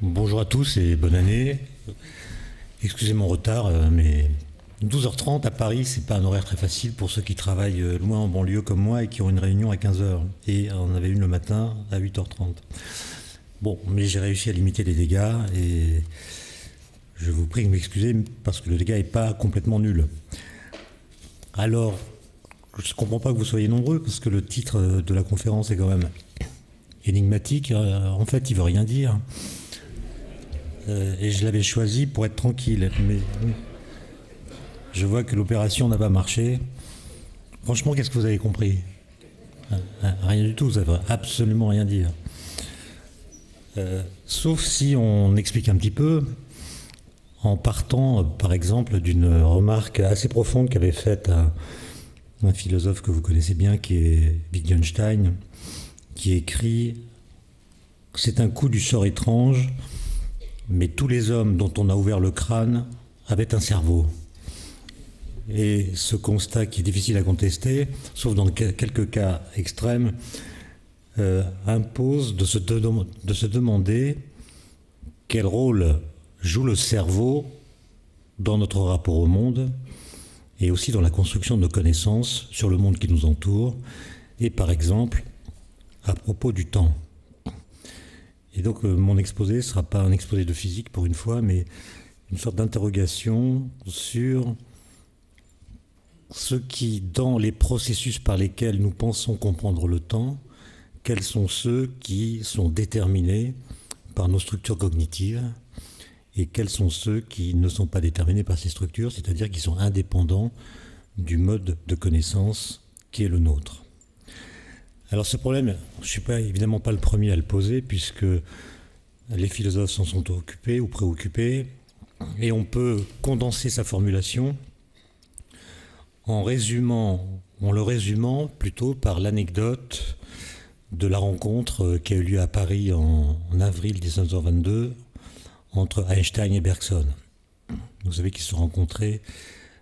Bonjour à tous et bonne année. Excusez mon retard, mais 12h30 à Paris, c'est pas un horaire très facile pour ceux qui travaillent loin en banlieue comme moi et qui ont une réunion à 15h. Et on avait une le matin à 8h30. Bon, mais j'ai réussi à limiter les dégâts et je vous prie de m'excuser parce que le dégât n'est pas complètement nul. Alors, je ne comprends pas que vous soyez nombreux parce que le titre de la conférence est quand même énigmatique. En fait, il ne veut rien dire. Et je l'avais choisi pour être tranquille. Mais je vois que l'opération n'a pas marché. Franchement, qu'est-ce que vous avez compris ? Rien du tout, ça ne veut absolument rien dire. Sauf si on explique un petit peu, en partant, par exemple, d'une remarque assez profonde qu'avait faite un philosophe que vous connaissez bien, qui est Wittgenstein, qui écrit « C'est un coup du sort étrange, mais tous les hommes dont on a ouvert le crâne avaient un cerveau. » Et ce constat qui est difficile à contester, sauf dans quelques cas extrêmes, impose de se demander quel rôle joue le cerveau dans notre rapport au monde et aussi dans la construction de nos connaissances sur le monde qui nous entoure et par exemple à propos du temps. Et donc mon exposé ne sera pas un exposé de physique pour une fois, mais une sorte d'interrogation sur ce qui, dans les processus par lesquels nous pensons comprendre le temps, quels sont ceux qui sont déterminés par nos structures cognitives et quels sont ceux qui ne sont pas déterminés par ces structures, c'est-à-dire qui sont indépendants du mode de connaissance qui est le nôtre. Alors ce problème, je ne suis évidemment pas le premier à le poser, puisque les philosophes s'en sont occupés ou préoccupés, et on peut condenser sa formulation en le résumant plutôt par l'anecdote de la rencontre qui a eu lieu à Paris en avril 1922 entre Einstein et Bergson. Vous savez qu'ils se sont rencontrés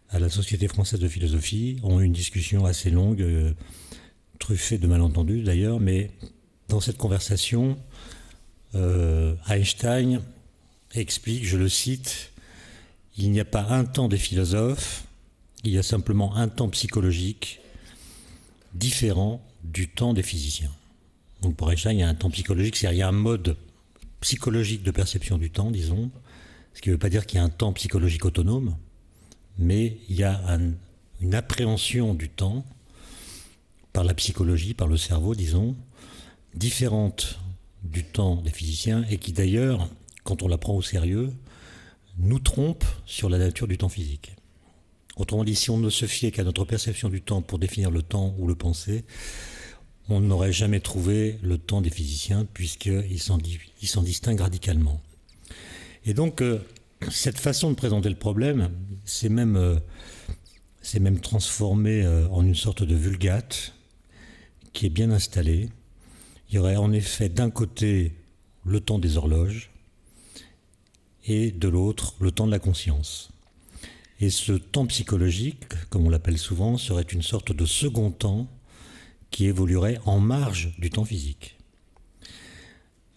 à la Société française de philosophie, ont eu une discussion assez longue, truffée de malentendus d'ailleurs, mais dans cette conversation, Einstein explique, je le cite, « Il n'y a pas un temps des philosophes, il y a simplement un temps psychologique différent du temps des physiciens. » Donc pour Einstein, il y a un temps psychologique, c'est-à-dire il y a un mode psychologique de perception du temps, disons, ce qui ne veut pas dire qu'il y a un temps psychologique autonome, mais il y a une appréhension du temps par la psychologie, par le cerveau, disons, différente du temps des physiciens et qui d'ailleurs, quand on la prend au sérieux, nous trompe sur la nature du temps physique. Autrement dit, si on ne se fiait qu'à notre perception du temps pour définir le temps ou le penser, on n'aurait jamais trouvé le temps des physiciens puisqu'ils s'en distinguent radicalement. Et donc, cette façon de présenter le problème, c'est même transformé en une sorte de vulgate qui est bien installée. Il y aurait en effet d'un côté le temps des horloges et de l'autre le temps de la conscience. Et ce temps psychologique, comme on l'appelle souvent, serait une sorte de second temps qui évoluerait en marge du temps physique.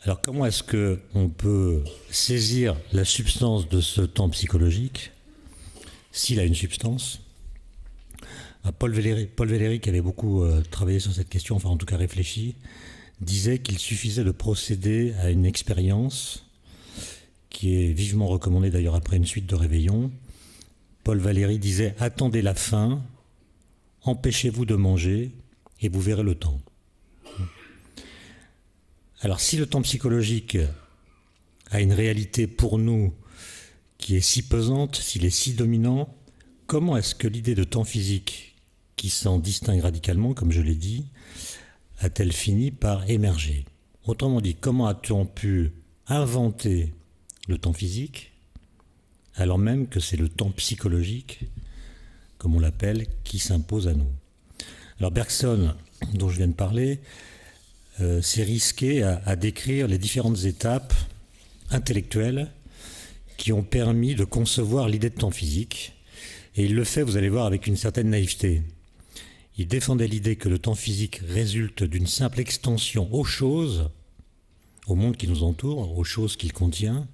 Alors comment est-ce qu'on peut saisir la substance de ce temps psychologique, s'il a une substance ? Paul Valéry, qui avait beaucoup travaillé sur cette question, enfin en tout cas réfléchi, disait qu'il suffisait de procéder à une expérience qui est vivement recommandée d'ailleurs après une suite de réveillons. Paul Valéry disait « Attendez la faim, empêchez-vous de manger et vous verrez le temps ». Alors si le temps psychologique a une réalité pour nous qui est si pesante, s'il est si dominant, comment est-ce que l'idée de temps physique, qui s'en distingue radicalement, comme je l'ai dit, a-t-elle fini par émerger ? Autrement dit, comment a-t-on pu inventer le temps physique alors même que c'est le temps psychologique, comme on l'appelle, qui s'impose à nous. Alors Bergson, dont je viens de parler, s'est risqué à décrire les différentes étapes intellectuelles qui ont permis de concevoir l'idée de temps physique, et il le fait, vous allez voir, avec une certaine naïveté. Il défendait l'idée que le temps physique résulte d'une simple extension aux choses au monde qui nous entoure, aux choses qu'il contient,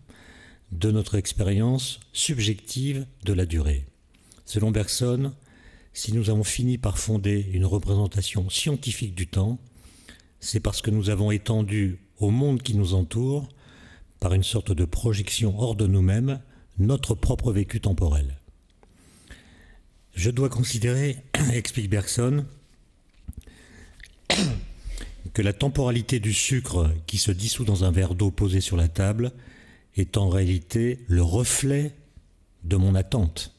de notre expérience subjective de la durée. Selon Bergson, si nous avons fini par fonder une représentation scientifique du temps, c'est parce que nous avons étendu au monde qui nous entoure, par une sorte de projection hors de nous-mêmes, notre propre vécu temporel. Je dois considérer, explique Bergson, que la temporalité du sucre qui se dissout dans un verre d'eau posé sur la table est en réalité le reflet de mon attente.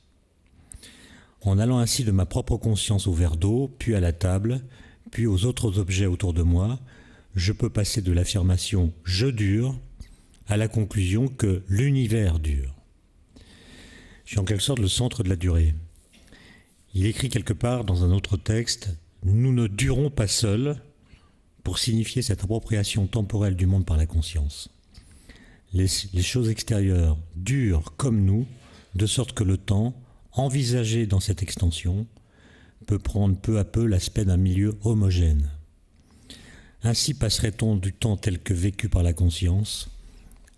En allant ainsi de ma propre conscience au verre d'eau, puis à la table, puis aux autres objets autour de moi, je peux passer de l'affirmation « je dure » à la conclusion que l'univers dure. Je suis en quelque sorte le centre de la durée. Il écrit quelque part dans un autre texte « Nous ne durons pas seuls » pour signifier cette appropriation temporelle du monde par la conscience. Les choses extérieures durent comme nous, de sorte que le temps, envisagé dans cette extension, peut prendre peu à peu l'aspect d'un milieu homogène. Ainsi passerait-on du temps tel que vécu par la conscience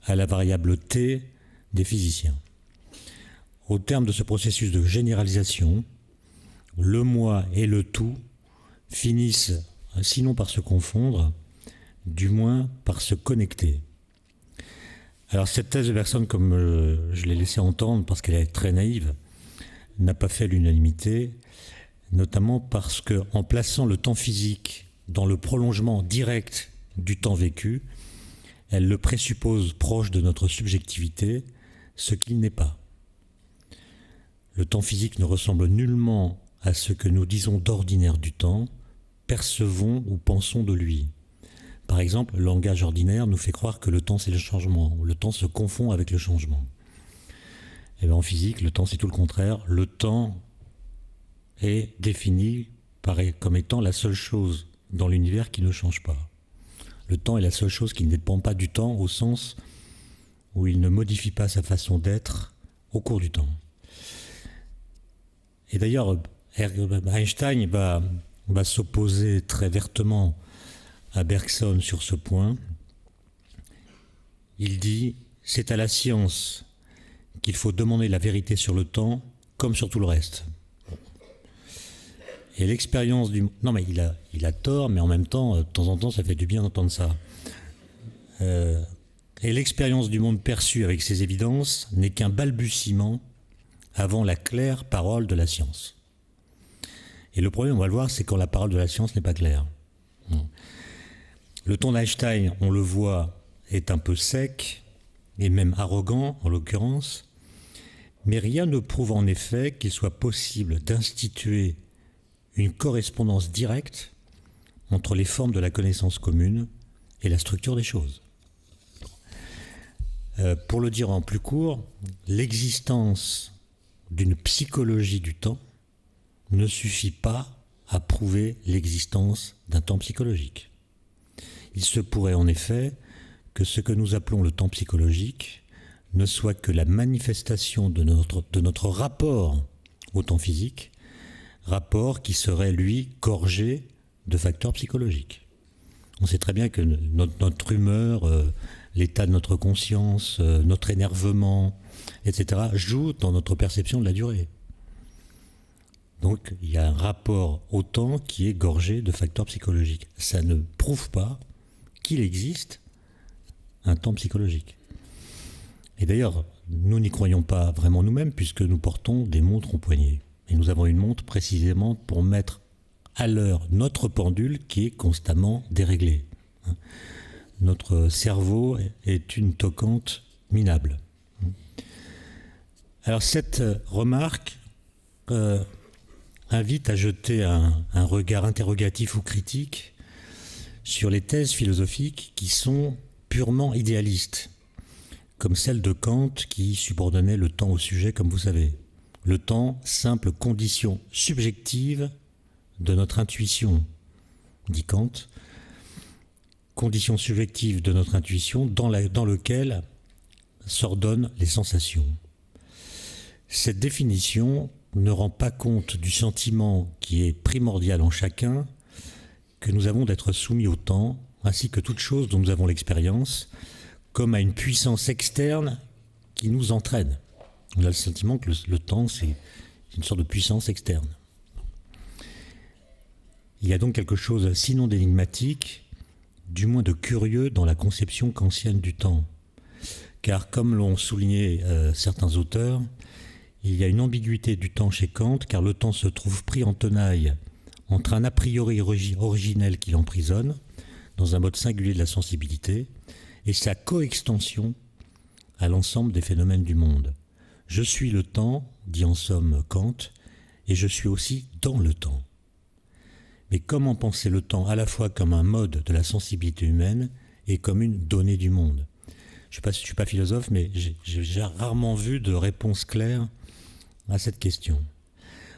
à la variable T des physiciens. Au terme de ce processus de généralisation, le moi et le tout finissent, sinon par se confondre, du moins par se connecter. Alors cette thèse de Bergson, comme je l'ai laissé entendre parce qu'elle est très naïve, n'a pas fait l'unanimité, notamment parce qu'en plaçant le temps physique dans le prolongement direct du temps vécu, elle le présuppose proche de notre subjectivité, ce qu'il n'est pas. Le temps physique ne ressemble nullement à ce que nous disons d'ordinaire du temps, percevons ou pensons de lui. Par exemple, le langage ordinaire nous fait croire que le temps c'est le changement, le temps se confond avec le changement. Et bien en physique, le temps c'est tout le contraire, le temps est défini comme étant la seule chose dans l'univers qui ne change pas. Le temps est la seule chose qui ne dépend pas du temps au sens où il ne modifie pas sa façon d'être au cours du temps. Et d'ailleurs, Einstein va s'opposer très vertement à Bergson sur ce point. Il dit « C'est à la science qu'il faut demander la vérité sur le temps comme sur tout le reste. » Et l'expérience du... Non mais il a tort, mais en même temps, de temps en temps, ça fait du bien d'entendre ça. Et l'expérience du monde perçu avec ses évidences n'est qu'un balbutiement avant la claire parole de la science. Et le problème, on va le voir, c'est quand la parole de la science n'est pas claire. Le ton d'Einstein, on le voit, est un peu sec, et même arrogant en l'occurrence, mais rien ne prouve en effet qu'il soit possible d'instituer une correspondance directe entre les formes de la connaissance commune et la structure des choses. Pour le dire en plus court, l'existence d'une psychologie du temps ne suffit pas à prouver l'existence d'un temps psychologique. Il se pourrait en effet que ce que nous appelons le temps psychologique ne soit que la manifestation de notre rapport au temps physique, rapport qui serait, lui, gorgé de facteurs psychologiques. On sait très bien que notre humeur, l'état de notre conscience, notre énervement, etc., jouent dans notre perception de la durée. Donc il y a un rapport au temps qui est gorgé de facteurs psychologiques. Ça ne prouve pas qu'il existe un temps psychologique. Et d'ailleurs, nous n'y croyons pas vraiment nous-mêmes puisque nous portons des montres au poignet. Et nous avons une montre précisément pour mettre à l'heure notre pendule qui est constamment déréglée. Notre cerveau est une toquante minable. Alors cette remarque invite à jeter un regard interrogatif ou critique sur les thèses philosophiques qui sont purement idéalistes, comme celle de Kant qui subordonnait le temps au sujet, comme vous savez. Le temps, simple condition subjective de notre intuition, dit Kant, condition subjective de notre intuition dans lequel s'ordonnent les sensations. Cette définition ne rend pas compte du sentiment qui est primordial en chacun, que nous avons d'être soumis au temps, ainsi que toute chose dont nous avons l'expérience, comme à une puissance externe qui nous entraîne. On a le sentiment que le temps, c'est une sorte de puissance externe. Il y a donc quelque chose, sinon d'énigmatique, du moins de curieux dans la conception kantienne du temps. Car comme l'ont souligné certains auteurs, il y a une ambiguïté du temps chez Kant, car le temps se trouve pris en tenaille entre un a priori originel qui l'emprisonne, dans un mode singulier de la sensibilité, et sa coextension à l'ensemble des phénomènes du monde. Je suis le temps, dit en somme Kant, et je suis aussi dans le temps. Mais comment penser le temps à la fois comme un mode de la sensibilité humaine et comme une donnée du monde ? Je ne suis pas philosophe, mais j'ai rarement vu de réponse claire à cette question.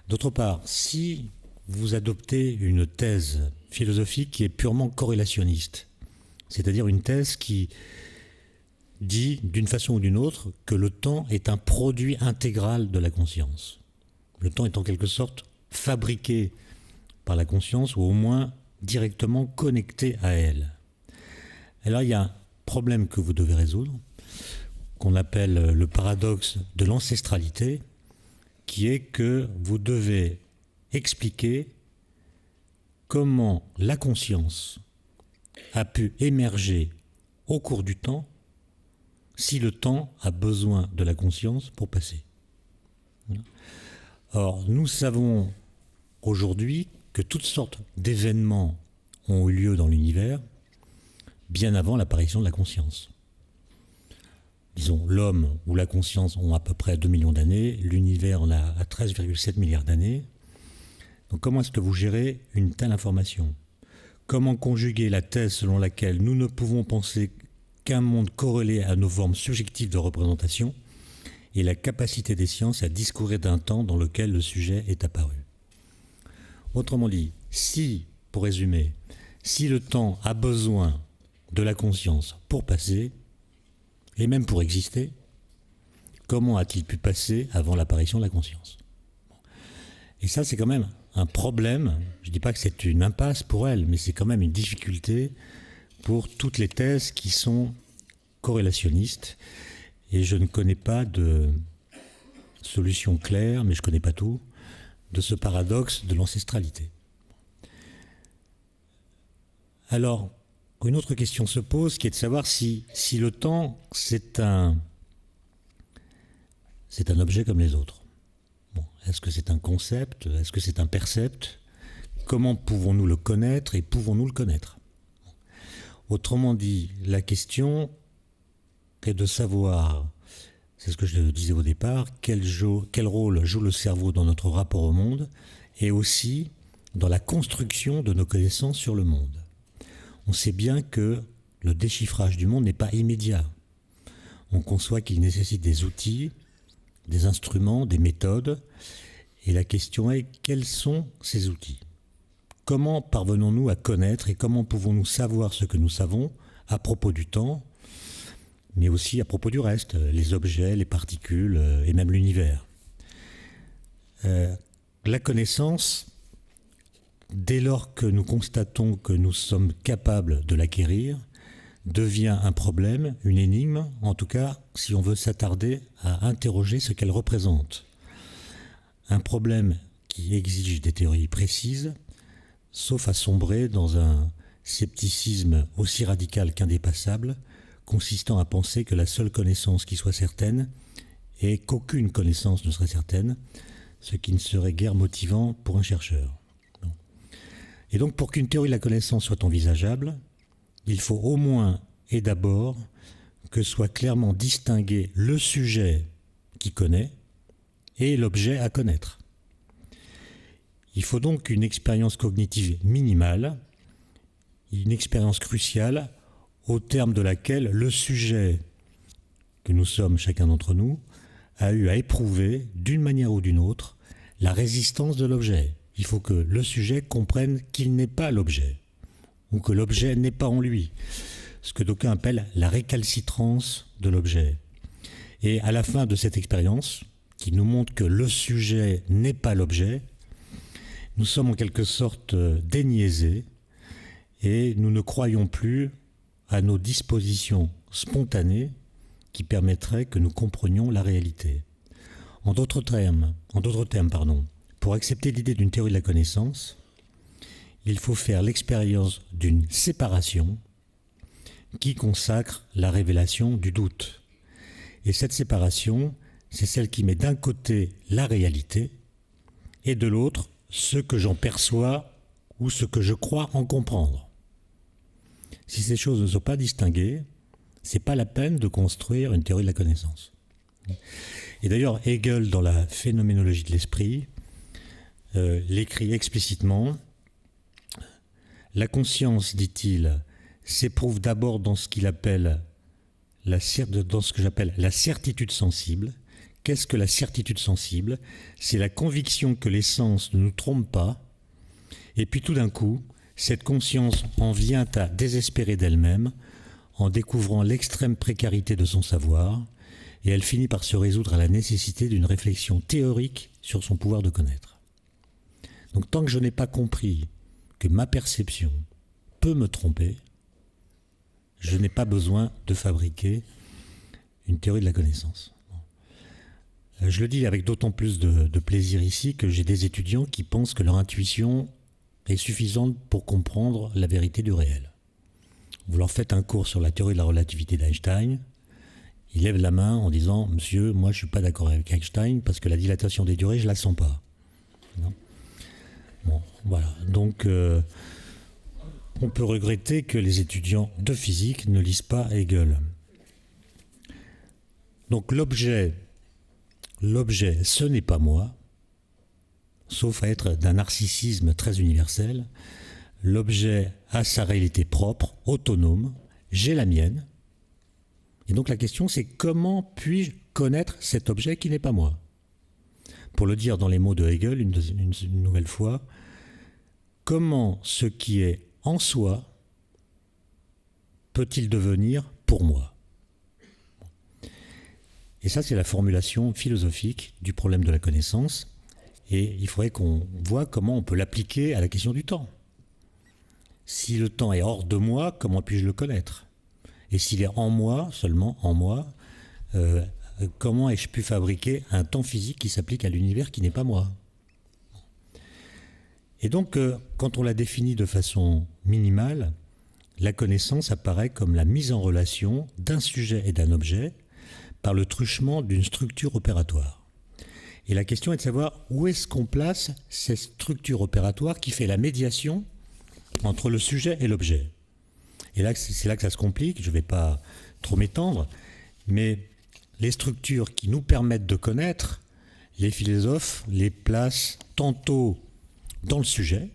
D'autre part, si vous adoptez une thèse philosophique qui est purement corrélationniste, c'est-à-dire une thèse qui dit d'une façon ou d'une autre que le temps est un produit intégral de la conscience. Le temps est en quelque sorte fabriqué par la conscience ou au moins directement connecté à elle. Alors il y a un problème que vous devez résoudre, qu'on appelle le paradoxe de l'ancestralité, qui est que vous devez expliquer comment la conscience a pu émerger au cours du temps si le temps a besoin de la conscience pour passer. Or, nous savons aujourd'hui que toutes sortes d'événements ont eu lieu dans l'univers bien avant l'apparition de la conscience. Disons, l'homme ou la conscience ont à peu près 2 millions d'années, l'univers en a à 13,7 milliards d'années. Donc comment est-ce que vous gérez une telle information ? Comment conjuguer la thèse selon laquelle nous ne pouvons penser qu'un monde corrélé à nos formes subjectives de représentation et la capacité des sciences à discourir d'un temps dans lequel le sujet est apparu ? Autrement dit, si, pour résumer, si le temps a besoin de la conscience pour passer, et même pour exister, comment a-t-il pu passer avant l'apparition de la conscience ? Et ça, c'est quand même un problème. Je ne dis pas que c'est une impasse pour elle, mais c'est quand même une difficulté pour toutes les thèses qui sont corrélationnistes. Et je ne connais pas de solution claire, mais je ne connais pas tout, de ce paradoxe de l'ancestralité. Alors, une autre question se pose, qui est de savoir si le temps, c'est un objet comme les autres. Bon, est-ce que c'est un concept ? Est-ce que c'est un percept ? Comment pouvons-nous le connaître et pouvons-nous le connaître ? Autrement dit, la question est de savoir, c'est ce que je disais au départ, quel rôle joue le cerveau dans notre rapport au monde et aussi dans la construction de nos connaissances sur le monde. On sait bien que le déchiffrage du monde n'est pas immédiat. On conçoit qu'il nécessite des outils, des instruments, des méthodes. Et la question est, quels sont ces outils ? Comment parvenons-nous à connaître et comment pouvons-nous savoir ce que nous savons à propos du temps, mais aussi à propos du reste, les objets, les particules et même l'univers ? La connaissance, dès lors que nous constatons que nous sommes capables de l'acquérir, devient un problème, une énigme, en tout cas si on veut s'attarder à interroger ce qu'elle représente. Un problème qui exige des théories précises, sauf à sombrer dans un scepticisme aussi radical qu'indépassable, consistant à penser que la seule connaissance qui soit certaine est qu'aucune connaissance ne serait certaine, ce qui ne serait guère motivant pour un chercheur. Et donc, pour qu'une théorie de la connaissance soit envisageable, il faut au moins et d'abord que soit clairement distingué le sujet qui connaît et l'objet à connaître. Il faut donc une expérience cognitive minimale, une expérience cruciale, au terme de laquelle le sujet que nous sommes chacun d'entre nous a eu à éprouver, d'une manière ou d'une autre, la résistance de l'objet. Il faut que le sujet comprenne qu'il n'est pas l'objet, ou que l'objet n'est pas en lui, ce que d'aucuns appellent la récalcitrance de l'objet. Et à la fin de cette expérience, qui nous montre que le sujet n'est pas l'objet, nous sommes en quelque sorte déniaisés, et nous ne croyons plus à nos dispositions spontanées qui permettraient que nous comprenions la réalité. En d'autres termes, pour accepter l'idée d'une théorie de la connaissance, il faut faire l'expérience d'une séparation qui consacre la révélation du doute. Et cette séparation, c'est celle qui met d'un côté la réalité et de l'autre ce que j'en perçois ou ce que je crois en comprendre. Si ces choses ne sont pas distinguées, ce n'est pas la peine de construire une théorie de la connaissance. Et d'ailleurs, Hegel, dans la phénoménologie de l'esprit, l'écrit explicitement. La conscience, dit-il, s'éprouve d'abord dans ce qu'il appelle dans ce que j'appelle la certitude sensible. Qu'est-ce que la certitude sensible? C'est la conviction que les sens ne nous trompent pas, et puis tout d'un coup, cette conscience en vient à désespérer d'elle-même en découvrant l'extrême précarité de son savoir, et elle finit par se résoudre à la nécessité d'une réflexion théorique sur son pouvoir de connaître. Donc tant que je n'ai pas compris que ma perception peut me tromper, je n'ai pas besoin de fabriquer une théorie de la connaissance. Je le dis avec d'autant plus de plaisir ici que j'ai des étudiants qui pensent que leur intuition est suffisante pour comprendre la vérité du réel. Vous leur faites un cours sur la théorie de la relativité d'Einstein, ils lèvent la main en disant « Monsieur, moi je ne suis pas d'accord avec Einstein parce que la dilatation des durées, je ne la sens pas. » Bon, voilà. Donc, on peut regretter que les étudiants de physique ne lisent pas Hegel. Donc l'objet, ce n'est pas moi, sauf à être d'un narcissisme très universel. L'objet a sa réalité propre, autonome, j'ai la mienne. Et donc la question, c'est comment puis-je connaître cet objet qui n'est pas moi? Pour le dire dans les mots de Hegel, une nouvelle fois, comment ce qui est en soi peut-il devenir pour moi? Et ça, c'est la formulation philosophique du problème de la connaissance. Et il faudrait qu'on voit comment on peut l'appliquer à la question du temps. Si le temps est hors de moi, comment puis-je le connaître? Et s'il est en moi, seulement en moi, comment ai-je pu fabriquer un temps physique qui s'applique à l'univers qui n'est pas moi? Et donc, quand on la définit de façon minimale, la connaissance apparaît comme la mise en relation d'un sujet et d'un objet par le truchement d'une structure opératoire. Et la question est de savoir où est-ce qu'on place cette structure opératoire qui fait la médiation entre le sujet et l'objet. Et là, c'est là que ça se complique, je ne vais pas trop m'étendre, mais les structures qui nous permettent de connaître, les philosophes les placent tantôt dans le sujet,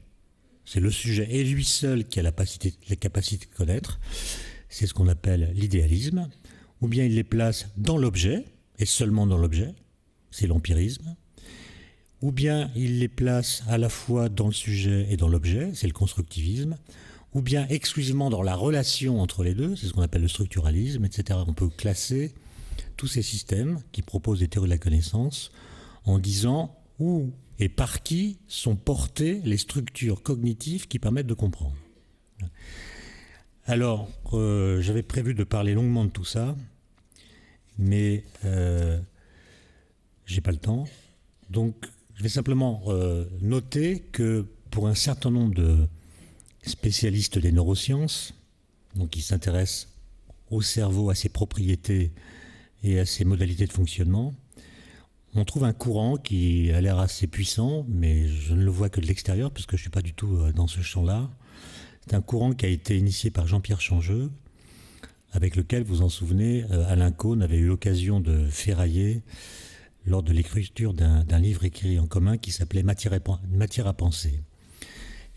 c'est le sujet et lui seul qui a la capacité de connaître, c'est ce qu'on appelle l'idéalisme, ou bien ils les placent dans l'objet, et seulement dans l'objet, c'est l'empirisme, ou bien ils les placent à la fois dans le sujet et dans l'objet, c'est le constructivisme, ou bien exclusivement dans la relation entre les deux, c'est ce qu'on appelle le structuralisme, etc. On peut classer tous ces systèmes qui proposent des théories de la connaissance en disant où et par qui sont portées les structures cognitives qui permettent de comprendre. Alors, j'avais prévu de parler longuement de tout ça, mais j'ai pas le temps. Donc, je vais simplement noter que pour un certain nombre de spécialistes des neurosciences, donc qui s'intéressent au cerveau, à ses propriétés et à ses modalités de fonctionnement, on trouve un courant qui a l'air assez puissant, mais je ne le vois que de l'extérieur, puisque je ne suis pas du tout dans ce champ-là. C'est un courant qui a été initié par Jean-Pierre Changeux, avec lequel, vous en souvenez, Alain Caunes avait eu l'occasion de ferrailler lors de l'écriture d'un livre écrit en commun qui s'appelait Matière à penser.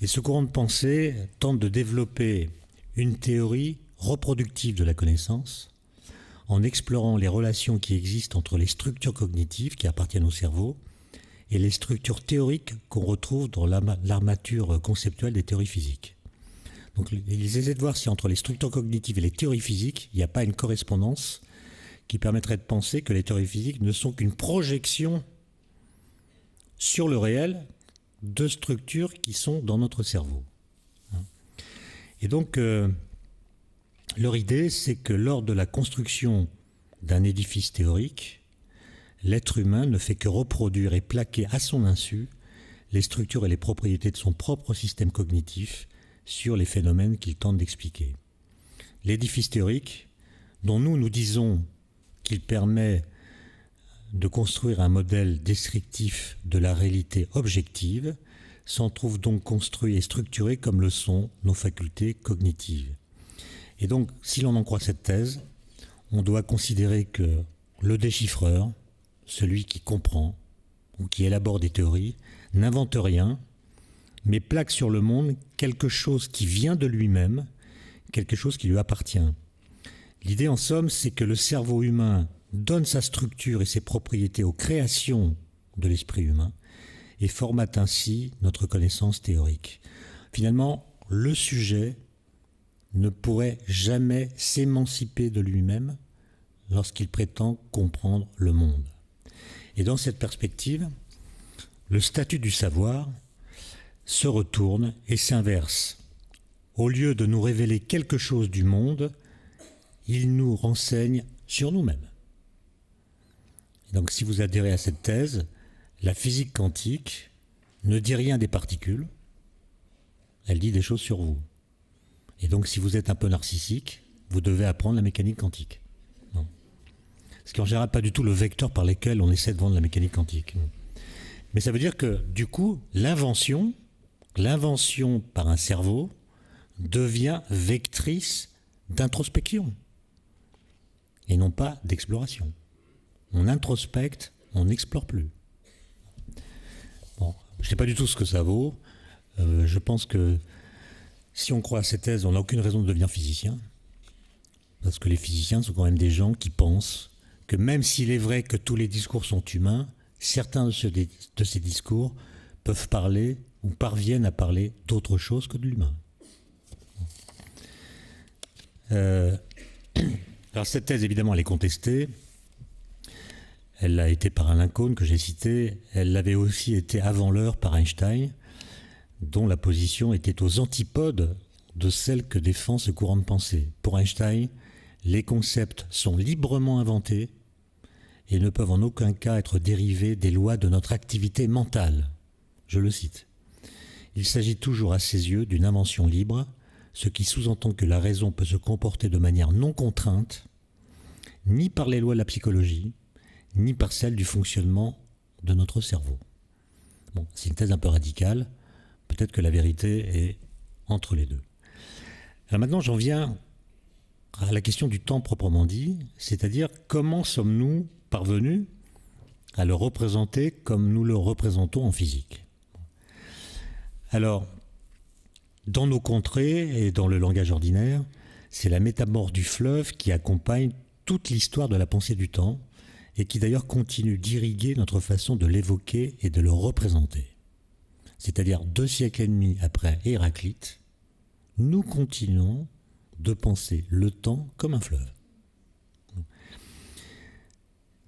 Et ce courant de pensée tente de développer une théorie reproductive de la connaissance en explorant les relations qui existent entre les structures cognitives qui appartiennent au cerveau et les structures théoriques qu'on retrouve dans l'armature conceptuelle des théories physiques. Donc ils essaient de voir si entre les structures cognitives et les théories physiques, il n'y a pas une correspondance qui permettrait de penser que les théories physiques ne sont qu'une projection sur le réel de structures qui sont dans notre cerveau. Et donc, leur idée, c'est que lors de la construction d'un édifice théorique, l'être humain ne fait que reproduire et plaquer à son insu les structures et les propriétés de son propre système cognitif sur les phénomènes qu'il tente d'expliquer. L'édifice théorique, dont nous disons qu'il permet de construire un modèle descriptif de la réalité objective, s'en trouve donc construit et structuré comme le sont nos facultés cognitives. Et donc, si l'on en croit cette thèse, on doit considérer que le déchiffreur, celui qui comprend ou qui élabore des théories, n'invente rien, mais plaque sur le monde quelque chose qui vient de lui-même, quelque chose qui lui appartient. L'idée, en somme, c'est que le cerveau humain donne sa structure et ses propriétés aux créations de l'esprit humain et formate ainsi notre connaissance théorique. Finalement, le sujet ne pourrait jamais s'émanciper de lui-même lorsqu'il prétend comprendre le monde. Et dans cette perspective, le statut du savoir se retourne et s'inverse. Au lieu de nous révéler quelque chose du monde, il nous renseigne sur nous-mêmes. Donc si vous adhérez à cette thèse, la physique quantique ne dit rien des particules, elle dit des choses sur vous. Et donc si vous êtes un peu narcissique, vous devez apprendre la mécanique quantique. Non. Ce qui en général pas du tout le vecteur par lequel on essaie de vendre la mécanique quantique. Non. Mais ça veut dire que du coup, l'invention par un cerveau devient vectrice d'introspection et non pas d'exploration. On introspecte, on n'explore plus. Bon, je ne sais pas du tout ce que ça vaut. Je pense que si on croit à cette thèse, on n'a aucune raison de devenir physicien. Parce que les physiciens sont quand même des gens qui pensent que même s'il est vrai que tous les discours sont humains, certains de ces discours peuvent parler ou parviennent à parler d'autre chose que de l'humain. Alors cette thèse, évidemment, elle est contestée. Elle l'a été par Alain Cohn, que j'ai cité. Elle l'avait aussi été avant l'heure par Einstein, dont la position était aux antipodes de celle que défend ce courant de pensée. Pour Einstein, les concepts sont librement inventés et ne peuvent en aucun cas être dérivés des lois de notre activité mentale. Je le cite. Il s'agit toujours à ses yeux d'une invention libre, ce qui sous-entend que la raison peut se comporter de manière non contrainte, ni par les lois de la psychologie, ni par celles du fonctionnement de notre cerveau. Bon, c'est une thèse un peu radicale, peut-être que la vérité est entre les deux. Alors maintenant, j'en viens à la question du temps proprement dit, c'est-à-dire comment sommes-nous parvenus à le représenter comme nous le représentons en physique. Alors, dans nos contrées et dans le langage ordinaire, c'est la métamorphe du fleuve qui accompagne toute l'histoire de la pensée du temps et qui d'ailleurs continue d'irriguer notre façon de l'évoquer et de le représenter. C'est-à-dire 2 siècles et demi après Héraclite, nous continuons de penser le temps comme un fleuve.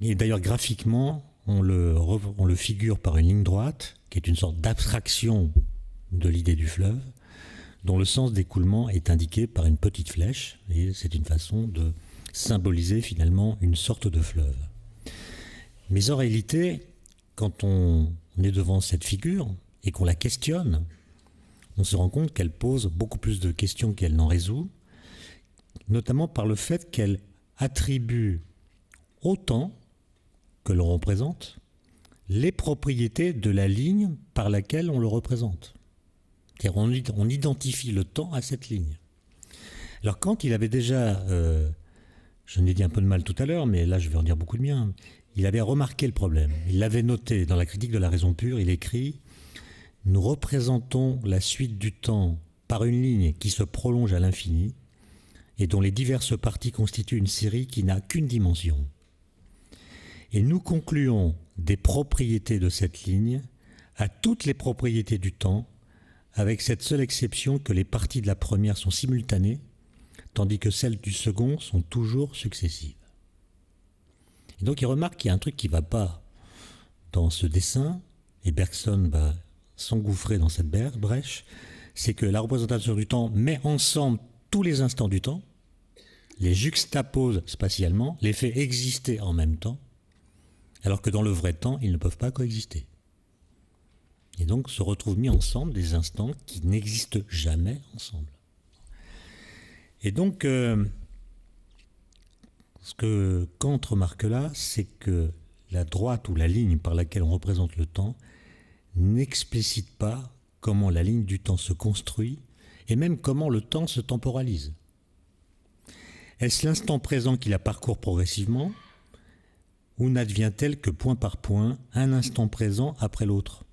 Et d'ailleurs graphiquement, on le figure par une ligne droite, qui est une sorte d'abstraction de l'idée du fleuve, dont le sens d'écoulement est indiqué par une petite flèche, et c'est une façon de symboliser finalement une sorte de fleuve. Mais en réalité, quand on est devant cette figure et qu'on la questionne, on se rend compte qu'elle pose beaucoup plus de questions qu'elle n'en résout, notamment par le fait qu'elle attribue au temps que l'on représente les propriétés de la ligne par laquelle on le représente. C'est-à-dire on identifie le temps à cette ligne. Alors quand il avait déjà, je n'ai dit un peu de mal tout à l'heure, mais là je vais en dire beaucoup de bien, il avait remarqué le problème. Il l'avait noté dans la critique de la raison pure, il écrit « Nous représentons la suite du temps par une ligne qui se prolonge à l'infini et dont les diverses parties constituent une série qui n'a qu'une dimension. Et nous concluons des propriétés de cette ligne à toutes les propriétés du temps, avec cette seule exception que les parties de la première sont simultanées, tandis que celles du second sont toujours successives. » Et donc il remarque qu'il y a un truc qui ne va pas dans ce dessin, et Bergson va s'engouffrer dans cette brèche, c'est que la représentation du temps met ensemble tous les instants du temps, les juxtapose spatialement, les fait exister en même temps, alors que dans le vrai temps, ils ne peuvent pas coexister. Et donc se retrouvent mis ensemble des instants qui n'existent jamais ensemble. Et donc, ce que Kant remarque là, c'est que la droite ou la ligne par laquelle on représente le temps n'explicite pas comment la ligne du temps se construit et même comment le temps se temporalise. Est-ce l'instant présent qui la parcourt progressivement ou n'advient-elle que point par point, un instant présent après l'autre?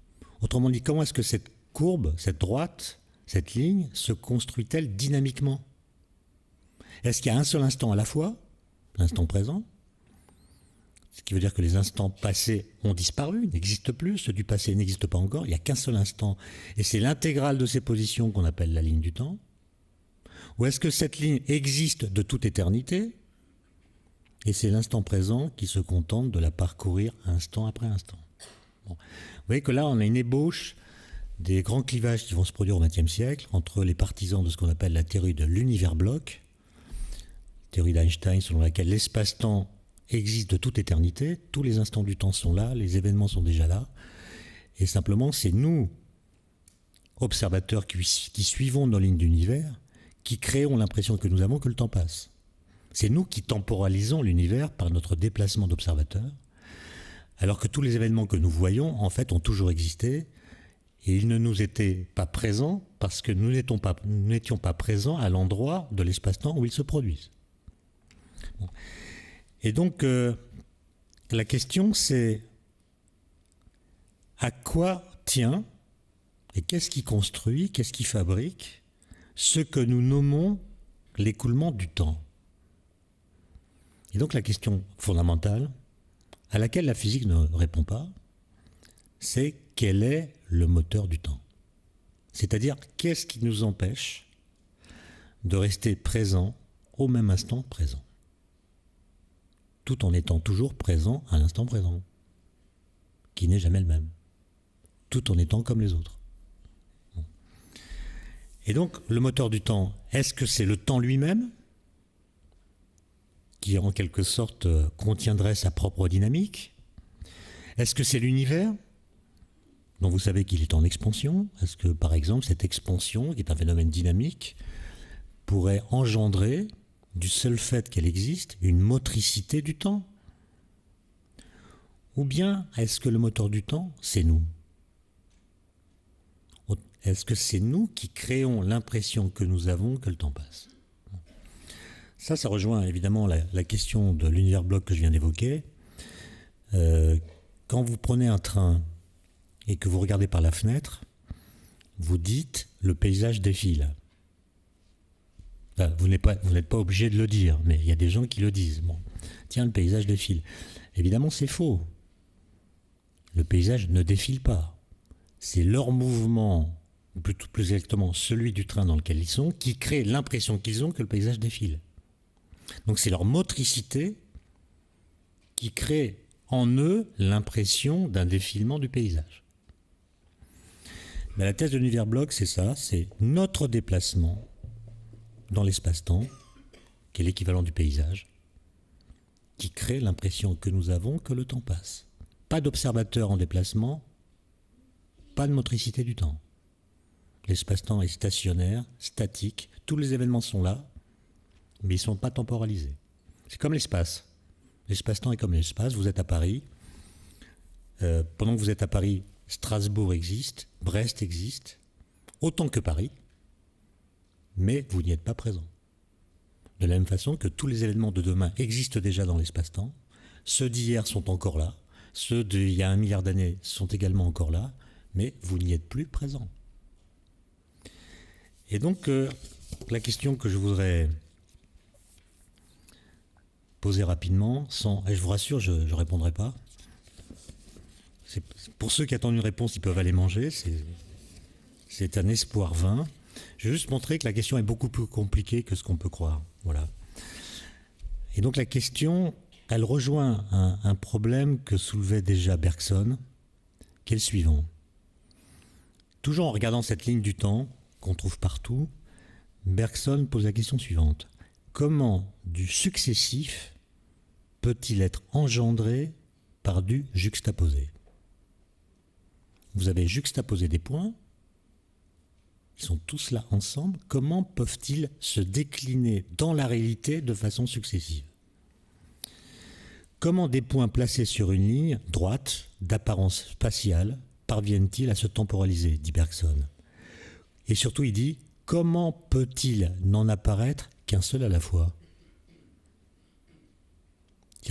Autrement dit, comment est-ce que cette courbe, cette droite, cette ligne se construit-elle dynamiquement? Est-ce qu'il y a un seul instant à la fois, l'instant présent, ce qui veut dire que les instants passés ont disparu, n'existent plus, ceux du passé n'existent pas encore, il n'y a qu'un seul instant, et c'est l'intégrale de ces positions qu'on appelle la ligne du temps? Ou est-ce que cette ligne existe de toute éternité, et c'est l'instant présent qui se contente de la parcourir instant après instant? Bon. Vous voyez que là, on a une ébauche des grands clivages qui vont se produire au XXe siècle entre les partisans de ce qu'on appelle la théorie de l'univers bloc, théorie d'Einstein selon laquelle l'espace-temps existe de toute éternité, tous les instants du temps sont là, les événements sont déjà là, et simplement c'est nous, observateurs qui suivons nos lignes d'univers, qui créons l'impression que nous avons que le temps passe. C'est nous qui temporalisons l'univers par notre déplacement d'observateur, alors que tous les événements que nous voyons, en fait, ont toujours existé, et ils ne nous étaient pas présents parce que nous n'étions pas présents à l'endroit de l'espace-temps où ils se produisent. Bon. Et donc, la question c'est à quoi tient et qu'est-ce qui construit, qu'est-ce qui fabrique ce que nous nommons l'écoulement du temps? Et donc la question fondamentale, à laquelle la physique ne répond pas, c'est quel est le moteur du temps? C'est-à-dire, qu'est-ce qui nous empêche de rester présent au même instant présent, tout en étant toujours présent à l'instant présent, qui n'est jamais le même, tout en étant comme les autres. Bon. Et donc, le moteur du temps, est-ce que c'est le temps lui-même, qui en quelque sorte contiendrait sa propre dynamique? Est-ce que c'est l'univers, dont vous savez qu'il est en expansion? Est-ce que, par exemple, cette expansion, qui est un phénomène dynamique, pourrait engendrer, du seul fait qu'elle existe, une motricité du temps? Ou bien, est-ce que le moteur du temps, c'est nous? Est-ce que c'est nous qui créons l'impression que nous avons que le temps passe? Ça rejoint évidemment la question de l'univers bloc que je viens d'évoquer. Quand vous prenez un train et que vous regardez par la fenêtre, vous dites « le paysage défile ». Vous n'êtes pas obligé de le dire, mais il y a des gens qui le disent. Bon, tiens, le paysage défile. Évidemment, c'est faux. Le paysage ne défile pas. C'est leur mouvement, ou plus exactement celui du train dans lequel ils sont, qui crée l'impression qu'ils ont que le paysage défile. Donc c'est leur motricité qui crée en eux l'impression d'un défilement du paysage. Mais la thèse de l'univers bloc, c'est ça, c'est notre déplacement dans l'espace-temps, qui est l'équivalent du paysage, qui crée l'impression que nous avons que le temps passe. Pas d'observateur en déplacement, pas de motricité du temps. L'espace-temps est stationnaire, statique, tous les événements sont là, mais ils ne sont pas temporalisés. C'est comme l'espace. L'espace-temps est comme l'espace, vous êtes à Paris. Pendant que vous êtes à Paris, Strasbourg existe, Brest existe, autant que Paris, mais vous n'y êtes pas présent. De la même façon que tous les événements de demain existent déjà dans l'espace-temps, ceux d'hier sont encore là, ceux d'il y a 1 milliard d'années sont également encore là, mais vous n'y êtes plus présent. Et donc, la question que je voudrais poser rapidement, et je vous rassure, je ne répondrai pas. Pour ceux qui attendent une réponse, ils peuvent aller manger, c'est un espoir vain. Je vais juste montrer que la question est beaucoup plus compliquée que ce qu'on peut croire. Voilà. Et donc la question, elle rejoint un problème que soulevait déjà Bergson, qui est le suivant. Toujours en regardant cette ligne du temps, qu'on trouve partout, Bergson pose la question suivante. Comment du successif peut-il être engendré par du juxtaposé? Vous avez juxtaposé des points, ils sont tous là ensemble, comment peuvent-ils se décliner dans la réalité de façon successive? Comment des points placés sur une ligne droite, d'apparence spatiale, parviennent-ils à se temporaliser, dit Bergson. Et surtout, il dit, comment peut-il n'en apparaître qu'un seul à la fois?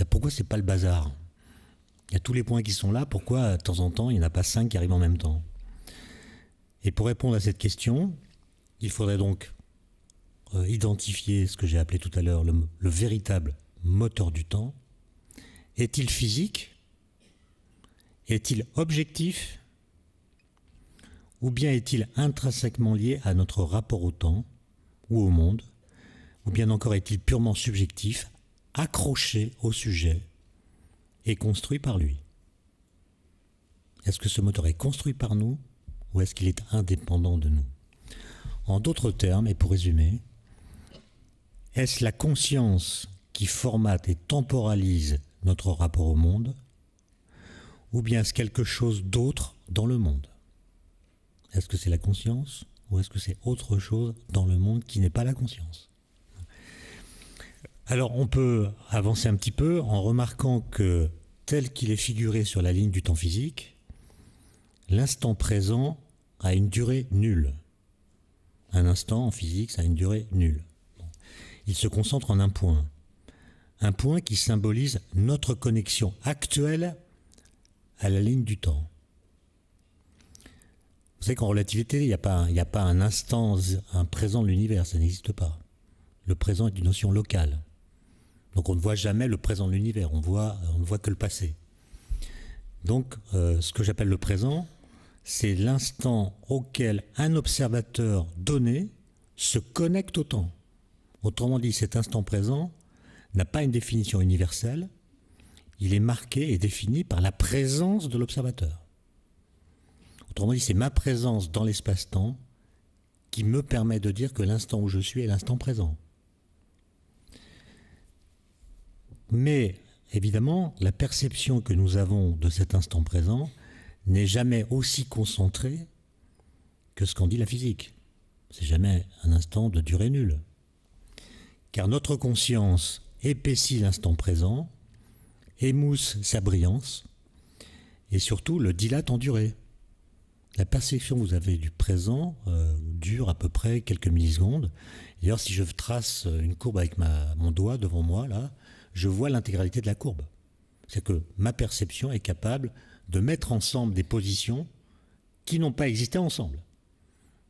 Pourquoi c'est pas le bazar? Il y a tous les points qui sont là, pourquoi de temps en temps il n'y en a pas 5 qui arrivent en même temps? Et pour répondre à cette question, il faudrait donc identifier ce que j'ai appelé tout à l'heure le véritable moteur du temps. Est-il physique? Est-il objectif? Ou bien est-il intrinsèquement lié à notre rapport au temps ou au monde? Ou bien encore est-il purement subjectif, accroché au sujet et construit par lui? Est-ce que ce moteur est construit par nous ou est-ce qu'il est indépendant de nous? En d'autres termes, et pour résumer, est-ce la conscience qui formate et temporalise notre rapport au monde, ou bien est-ce quelque chose d'autre dans le monde? Est-ce que c'est la conscience, ou est-ce que c'est autre chose dans le monde qui n'est pas la conscience? Alors on peut avancer un petit peu en remarquant que tel qu'il est figuré sur la ligne du temps physique, l'instant présent a une durée nulle. Un instant en physique, ça a une durée nulle. Il se concentre en un point qui symbolise notre connexion actuelle à la ligne du temps. Vous savez qu'en relativité, il n'y a pas un instant, un présent de l'univers, ça n'existe pas. Le présent est une notion locale. Donc on ne voit jamais le présent de l'univers, on ne voit que le passé. Donc ce que j'appelle le présent, c'est l'instant auquel un observateur donné se connecte au temps. Autrement dit, cet instant présent n'a pas une définition universelle, il est marqué et défini par la présence de l'observateur. Autrement dit, c'est ma présence dans l'espace-temps qui me permet de dire que l'instant où je suis est l'instant présent. Mais, évidemment, la perception que nous avons de cet instant présent n'est jamais aussi concentrée que ce qu'en dit la physique. C'est jamais un instant de durée nulle. Car notre conscience épaissit l'instant présent, émousse sa brillance, et surtout le dilate en durée. La perception que vous avez du présent dure à peu près quelques millisecondes. D'ailleurs, si je trace une courbe avec mon doigt devant moi, là, je vois l'intégralité de la courbe. C'est que ma perception est capable de mettre ensemble des positions qui n'ont pas existé ensemble.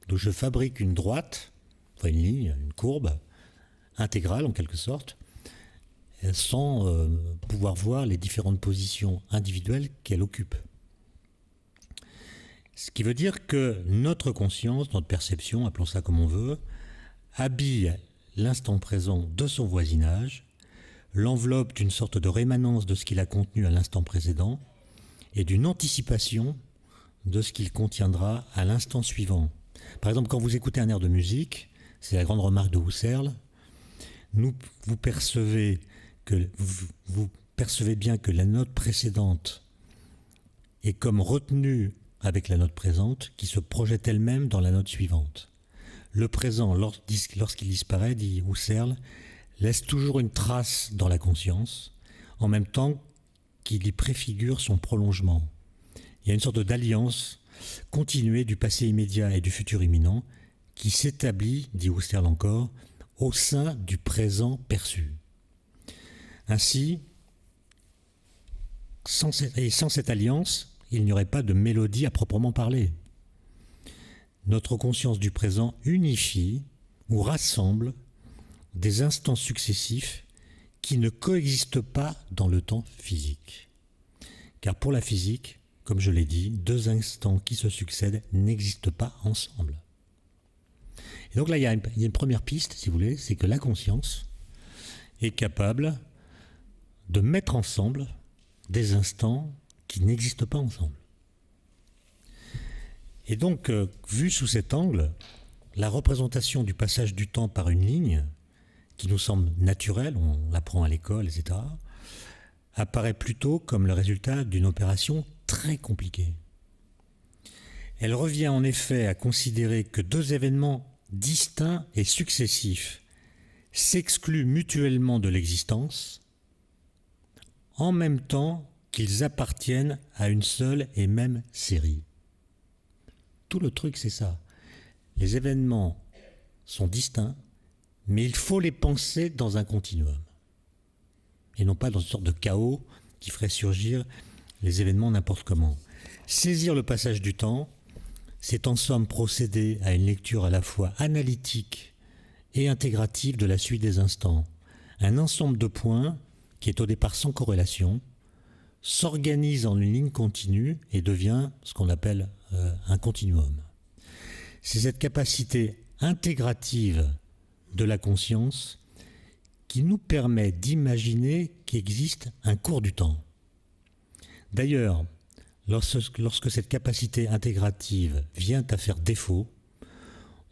Donc je fabrique une droite, enfin une ligne, une courbe, intégrale en quelque sorte, sans pouvoir voir les différentes positions individuelles qu'elle occupe. Ce qui veut dire que notre conscience, notre perception, appelons ça comme on veut, habille l'instant présent de son voisinage, l'enveloppe d'une sorte de rémanence de ce qu'il a contenu à l'instant précédent et d'une anticipation de ce qu'il contiendra à l'instant suivant. Par exemple, quand vous écoutez un air de musique, c'est la grande remarque de Husserl, vous percevez bien que la note précédente est comme retenue avec la note présente qui se projette elle-même dans la note suivante. Le présent, lorsqu'il disparaît, dit Husserl, laisse toujours une trace dans la conscience, en même temps qu'il y préfigure son prolongement. Il y a une sorte d'alliance continuée du passé immédiat et du futur imminent qui s'établit, dit Husserl encore, au sein du présent perçu. Ainsi, sans cette alliance, il n'y aurait pas de mélodie à proprement parler. Notre conscience du présent unifie ou rassemble des instants successifs qui ne coexistent pas dans le temps physique. Car pour la physique, comme je l'ai dit, deux instants qui se succèdent n'existent pas ensemble. Et donc là, il y a une première piste, si vous voulez, c'est que la conscience est capable de mettre ensemble des instants qui n'existent pas ensemble. Et donc, vu sous cet angle, la représentation du passage du temps par une ligne, qui nous semble naturelle, on l'apprend à l'école, etc., apparaît plutôt comme le résultat d'une opération très compliquée. Elle revient en effet à considérer que deux événements distincts et successifs s'excluent mutuellement de l'existence, en même temps qu'ils appartiennent à une seule et même série. Tout le truc, c'est ça. Les événements sont distincts, mais il faut les penser dans un continuum, et non pas dans une sorte de chaos qui ferait surgir les événements n'importe comment. Saisir le passage du temps, c'est en somme procéder à une lecture à la fois analytique et intégrative de la suite des instants. Un ensemble de points qui est au départ sans corrélation, s'organise en une ligne continue et devient ce qu'on appelle un continuum. C'est cette capacité intégrative de la conscience qui nous permet d'imaginer qu'existe un cours du temps. D'ailleurs, lorsque cette capacité intégrative vient à faire défaut,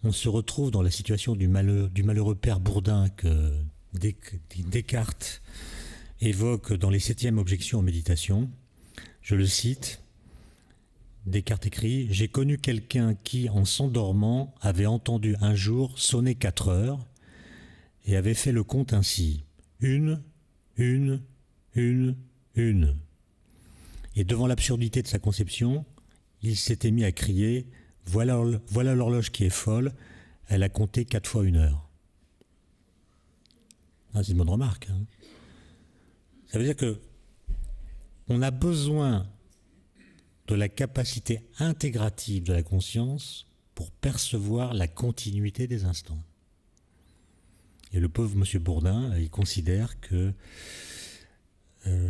on se retrouve dans la situation du malheureux père Bourdin que Descartes évoque dans les 7e objections en méditation. Je le cite. Descartes écrit « J'ai connu quelqu'un qui, en s'endormant, avait entendu un jour sonner 4 heures et avait fait le compte ainsi. Une. Et devant l'absurdité de sa conception, il s'était mis à crier « Voilà l'horloge qui est folle, elle a compté 4 fois 1 heure. » Ah, c'est une bonne remarque. Hein. Ça veut dire que on a besoin de la capacité intégrative de la conscience pour percevoir la continuité des instants. Et le pauvre monsieur Bourdin, il considère que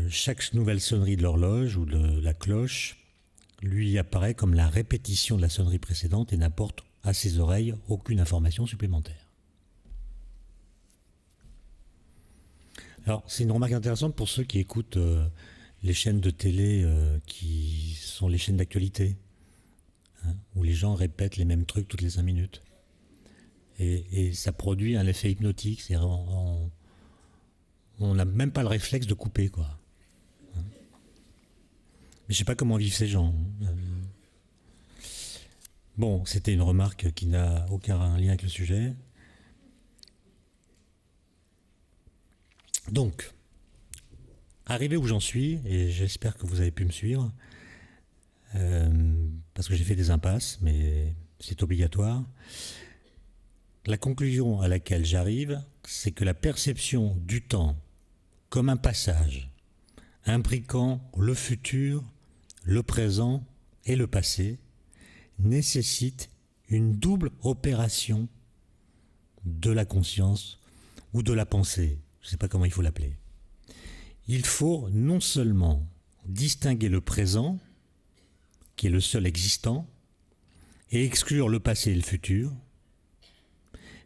chaque nouvelle sonnerie de l'horloge ou de la cloche lui apparaît comme la répétition de la sonnerie précédente et n'apporte à ses oreilles aucune information supplémentaire. Alors, c'est une remarque intéressante pour ceux qui écoutent les chaînes de télé qui sont les chaînes d'actualité, hein, où les gens répètent les mêmes trucs toutes les 5 minutes. Et ça produit un effet hypnotique, c'est-à-dire on n'a même pas le réflexe de couper, quoi. Hein. Mais je ne sais pas comment vivent ces gens. Bon, c'était une remarque qui n'a aucun lien avec le sujet. Donc, arrivé où j'en suis, et j'espère que vous avez pu me suivre, parce que j'ai fait des impasses, mais c'est obligatoire. La conclusion à laquelle j'arrive, c'est que la perception du temps comme un passage, imbriquant le futur, le présent et le passé, nécessite une double opération de la conscience ou de la pensée. Je ne sais pas comment il faut l'appeler. Il faut non seulement distinguer le présent, qui est le seul existant, et exclure le passé et le futur,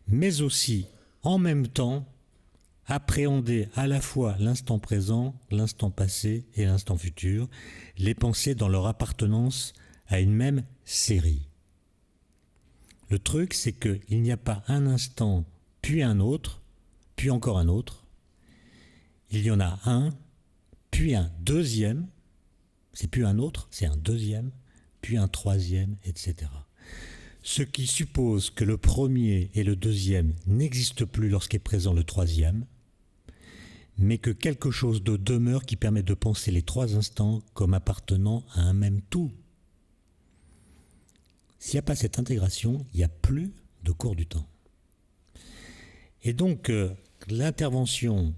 mais aussi, en même temps, appréhender à la fois l'instant présent, l'instant passé et l'instant futur, les penser dans leur appartenance à une même série. Le truc, c'est qu'il n'y a pas un instant, puis un autre, puis encore un autre. Il y en a un, puis un deuxième, c'est plus un autre, c'est un deuxième, puis un troisième, etc. Ce qui suppose que le premier et le deuxième n'existent plus lorsqu'est présent le troisième, mais que quelque chose de demeure qui permet de penser les 3 instants comme appartenant à un même tout. S'il n'y a pas cette intégration, il n'y a plus de cours du temps. Et donc, l'intervention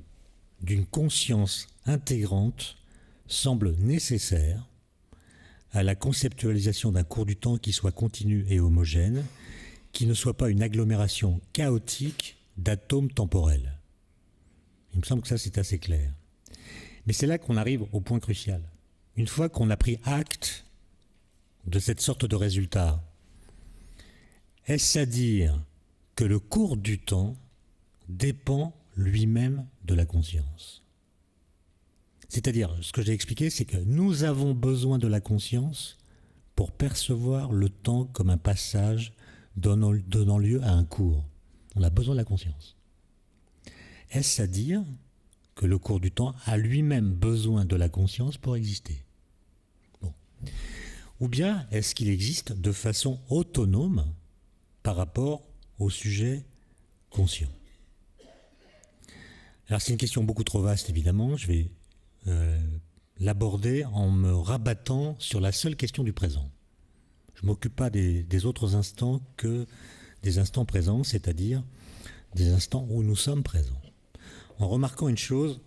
d'une conscience intégrante semble nécessaire à la conceptualisation d'un cours du temps qui soit continu et homogène, qui ne soit pas une agglomération chaotique d'atomes temporels. Il me semble que ça, c'est assez clair. Mais c'est là qu'on arrive au point crucial. Une fois qu'on a pris acte de cette sorte de résultat, est-ce à dire que le cours du temps dépend lui-même de la conscience? C'est-à-dire, ce que j'ai expliqué, c'est que nous avons besoin de la conscience pour percevoir le temps comme un passage donnant lieu à un cours. On a besoin de la conscience. Est-ce à dire que le cours du temps a lui-même besoin de la conscience pour exister? Bon. Ou bien est-ce qu'il existe de façon autonome par rapport au sujet conscient? Alors c'est une question beaucoup trop vaste évidemment, je vais l'aborder en me rabattant sur la seule question du présent. Je ne m'occupe pas des autres instants que des instants présents, c'est-à-dire des instants où nous sommes présents. En remarquant une chose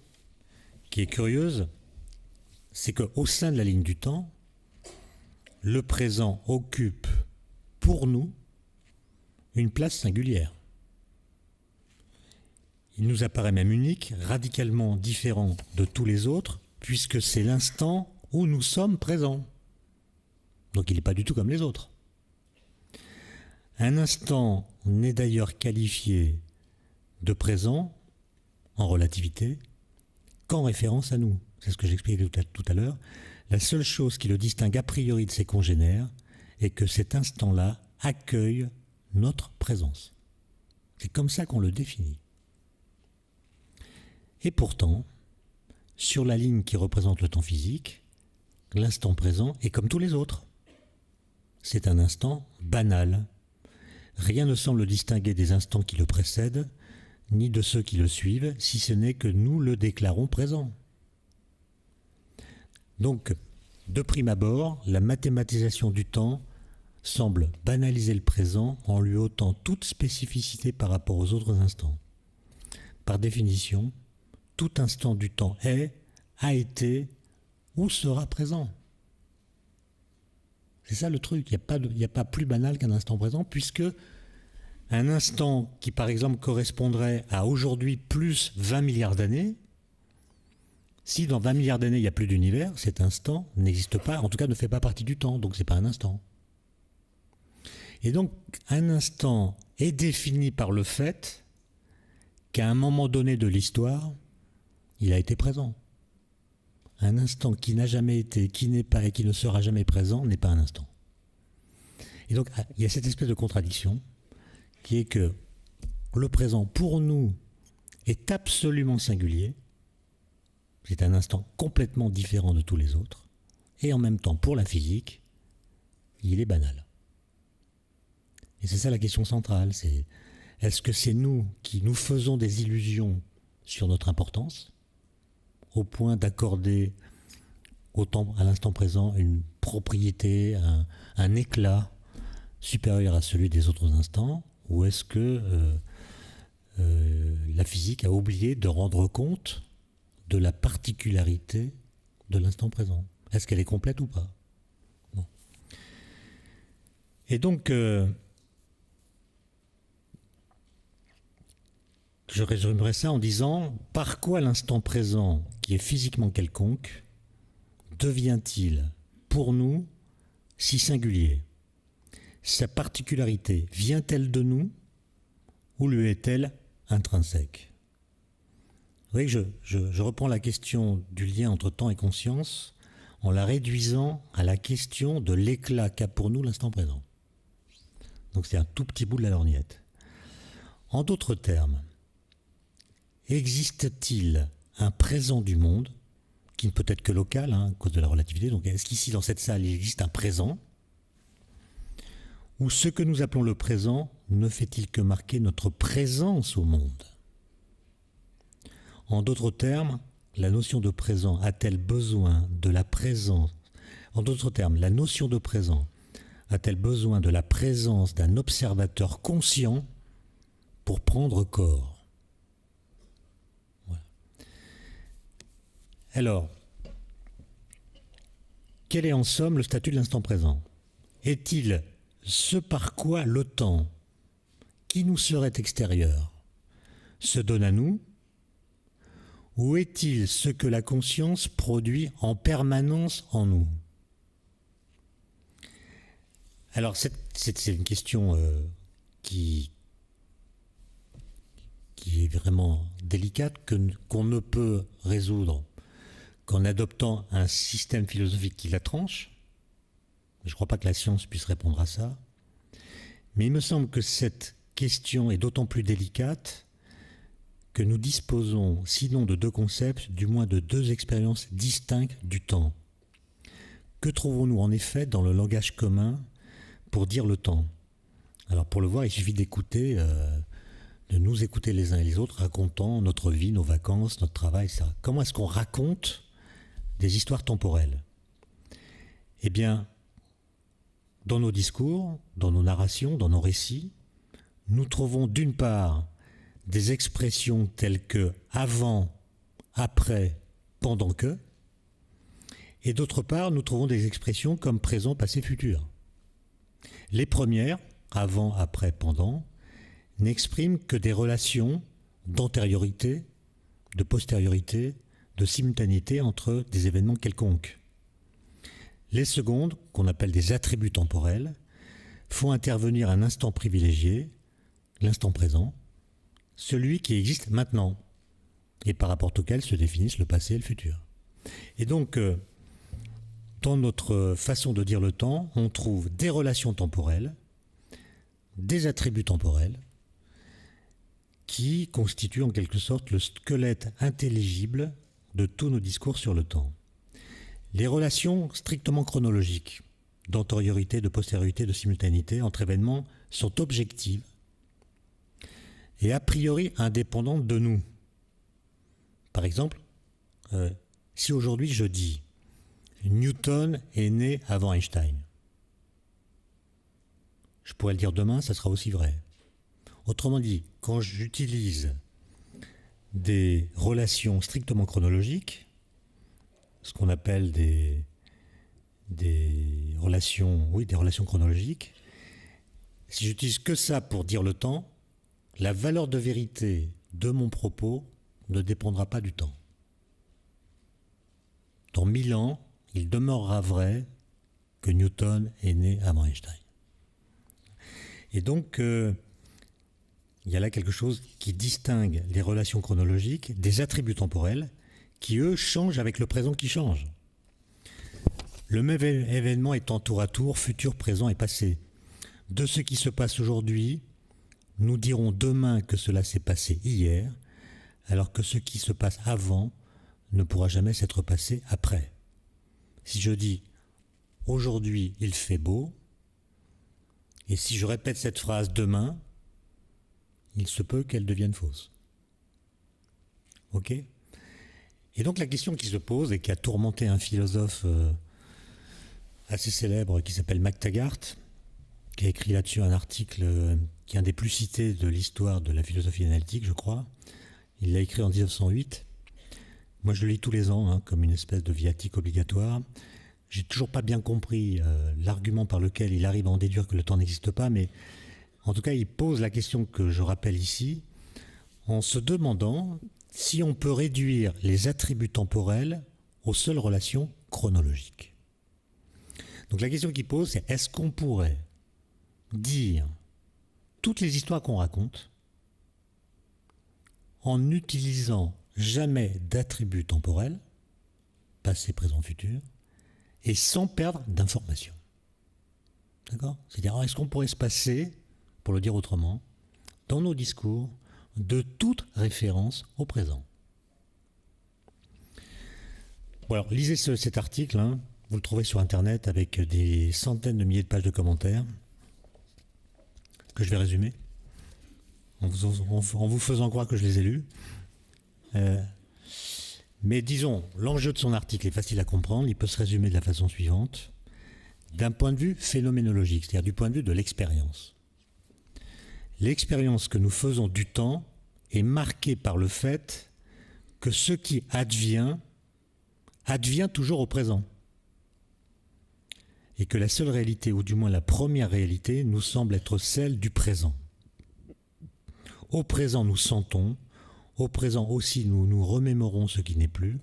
qui est curieuse, c'est qu'au sein de la ligne du temps, le présent occupe pour nous une place singulière. Il nous apparaît même unique, radicalement différent de tous les autres, puisque c'est l'instant où nous sommes présents. Donc il n'est pas du tout comme les autres. Un instant n'est d'ailleurs qualifié de présent, en relativité, qu'en référence à nous. C'est ce que j'expliquais tout à l'heure. La seule chose qui le distingue a priori de ses congénères est que cet instant-là accueille notre présence. C'est comme ça qu'on le définit. Et pourtant, sur la ligne qui représente le temps physique, l'instant présent est comme tous les autres. C'est un instant banal. Rien ne semble distinguer des instants qui le précèdent, ni de ceux qui le suivent, si ce n'est que nous le déclarons présent. Donc, de prime abord, la mathématisation du temps semble banaliser le présent en lui ôtant toute spécificité par rapport aux autres instants. Par définition, tout instant du temps est, a été ou sera présent. C'est ça le truc, il n'y a pas plus banal qu'un instant présent, puisque un instant qui, par exemple, correspondrait à aujourd'hui plus 20 milliards d'années, si dans 20 milliards d'années il n'y a plus d'univers, cet instant n'existe pas, en tout cas ne fait pas partie du temps, donc ce n'est pas un instant. Et donc, un instant est défini par le fait qu'à un moment donné de l'histoire, il a été présent. Un instant qui n'a jamais été, qui n'est pas et qui ne sera jamais présent n'est pas un instant. Et donc, il y a cette espèce de contradiction qui est que le présent, pour nous, est absolument singulier. C'est un instant complètement différent de tous les autres. Et en même temps, pour la physique, il est banal. Et c'est ça la question centrale, c'est est-ce que c'est nous qui nous faisons des illusions sur notre importance, au point d'accorder à l'instant présent une propriété, un éclat supérieur à celui des autres instants, ou est-ce que la physique a oublié de rendre compte de la particularité de l'instant présent? Est-ce qu'elle est complète ou pas? Bon. Et donc, je résumerai ça en disant, par quoi l'instant présent, qui est physiquement quelconque, devient-il, pour nous, si singulier? Sa particularité vient-elle de nous, ou lui est-elle intrinsèque? Vous voyez que je reprends la question du lien entre temps et conscience en la réduisant à la question de l'éclat qu'a pour nous l'instant présent. Donc c'est un tout petit bout de la lorgnette. En d'autres termes, existe-t-il un présent du monde, qui ne peut être que local, à cause de la relativité? Donc est-ce qu'ici, dans cette salle, il existe un présent? Ou ce que nous appelons le présent ne fait-il que marquer notre présence au monde? En d'autres termes, la notion de présent a-t-elle besoin de la présence? En d'autres termes, la notion de présent a-t-elle besoin de la présence d'un observateur conscient pour prendre corps? Voilà. Alors, quel est en somme le statut de l'instant présent? Est-il ce par quoi le temps, qui nous serait extérieur, se donne à nous, ou est-il ce que la conscience produit en permanence en nous? Alors c'est une question qui est vraiment délicate, qu'on ne peut résoudre qu'en adoptant un système philosophique qui la tranche. Je ne crois pas que la science puisse répondre à ça. Mais il me semble que cette question est d'autant plus délicate que nous disposons, sinon de deux concepts, du moins de deux expériences distinctes du temps. Que trouvons-nous en effet dans le langage commun pour dire le temps? Alors pour le voir, il suffit d'écouter, de nous écouter les uns et les autres, racontant notre vie, nos vacances, notre travail, etc. Comment est-ce qu'on raconte des histoires temporelles? Eh bien, dans nos discours, dans nos narrations, dans nos récits, nous trouvons d'une part des expressions telles que avant, après, pendant que, et d'autre part, nous trouvons des expressions comme présent, passé, futur. Les premières, avant, après, pendant, n'expriment que des relations d'antériorité, de postériorité, de simultanéité entre des événements quelconques. Les secondes, qu'on appelle des attributs temporels, font intervenir un instant privilégié, l'instant présent, celui qui existe maintenant, et par rapport auquel se définissent le passé et le futur. Et donc, dans notre façon de dire le temps, on trouve des relations temporelles, des attributs temporels, qui constituent en quelque sorte le squelette intelligible de tous nos discours sur le temps. Les relations strictement chronologiques, d'antériorité, de postériorité, de simultanéité entre événements sont objectives et a priori indépendantes de nous. Par exemple, si aujourd'hui je dis Newton est né avant Einstein, je pourrais le dire demain, ça sera aussi vrai. Autrement dit, quand j'utilise des relations strictement chronologiques, ce qu'on appelle des relations chronologiques, si j'utilise que ça pour dire le temps, la valeur de vérité de mon propos ne dépendra pas du temps. Dans 1000 ans, il demeurera vrai que Newton est né avant Einstein. Et donc, il y a là quelque chose qui distingue les relations chronologiques des attributs temporels qui, eux, changent avec le présent qui change. Le même événement étant tour à tour futur, présent et passé. De ce qui se passe aujourd'hui, nous dirons demain que cela s'est passé hier, alors que ce qui se passe avant ne pourra jamais s'être passé après. Si je dis « aujourd'hui il fait beau », et si je répète cette phrase demain, il se peut qu'elle devienne fausse. Ok ? Et donc la question qui se pose et qui a tourmenté un philosophe assez célèbre qui s'appelle MacTaggart, qui a écrit là-dessus un article qui est un des plus cités de l'histoire de la philosophie analytique, je crois. Il l'a écrit en 1908. Moi, je le lis tous les ans, comme une espèce de viatique obligatoire. J'ai toujours pas bien compris l'argument par lequel il arrive à en déduire que le temps n'existe pas, mais en tout cas, il pose la question que je rappelle ici, en se demandant si on peut réduire les attributs temporels aux seules relations chronologiques. Donc la question qu'il pose, c'est est-ce qu'on pourrait dire toutes les histoires qu'on raconte en n'utilisant jamais d'attributs temporels, passé, présent, futur, et sans perdre d'informations. D'accord ? C'est-à-dire, est-ce qu'on pourrait se passer, pour le dire autrement, dans nos discours, de toute référence au présent? Bon, alors, lisez cet article, vous le trouvez sur Internet avec des centaines de milliers de pages de commentaires, que je vais résumer, en vous faisant croire que je les ai lus. Mais disons, l'enjeu de son article est facile à comprendre, il peut se résumer de la façon suivante. D'un point de vue phénoménologique, c'est-à-dire du point de vue de l'expérience. L'expérience que nous faisons du temps est marquée par le fait que ce qui advient toujours au présent. Et que la seule réalité, ou du moins la première réalité, nous semble être celle du présent. Au présent, nous sentons. Au présent aussi, nous nous remémorons ce qui n'est plus.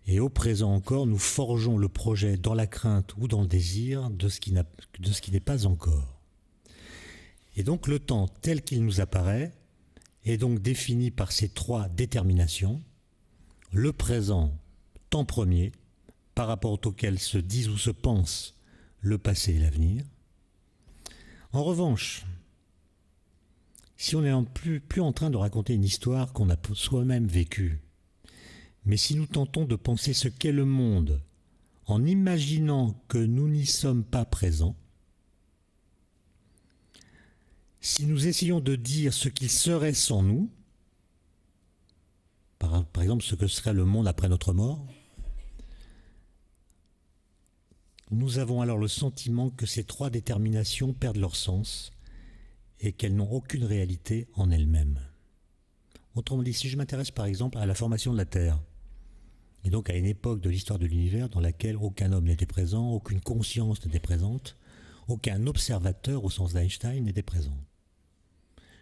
Et au présent encore, nous forgeons le projet dans la crainte ou dans le désir de ce qui n'est pas encore. Et donc le temps tel qu'il nous apparaît est donc défini par ces trois déterminations. Le présent, temps premier, par rapport auquel se disent ou se pensent le passé et l'avenir. En revanche, si on n'est plus en train de raconter une histoire qu'on a soi-même vécue, mais si nous tentons de penser ce qu'est le monde en imaginant que nous n'y sommes pas présents, si nous essayons de dire ce qu'il serait sans nous, par exemple ce que serait le monde après notre mort, nous avons alors le sentiment que ces trois déterminations perdent leur sens et qu'elles n'ont aucune réalité en elles-mêmes. Autrement dit, si je m'intéresse par exemple à la formation de la Terre, et donc à une époque de l'histoire de l'univers dans laquelle aucun homme n'était présent, aucune conscience n'était présente, aucun observateur au sens d'Einstein n'était présent.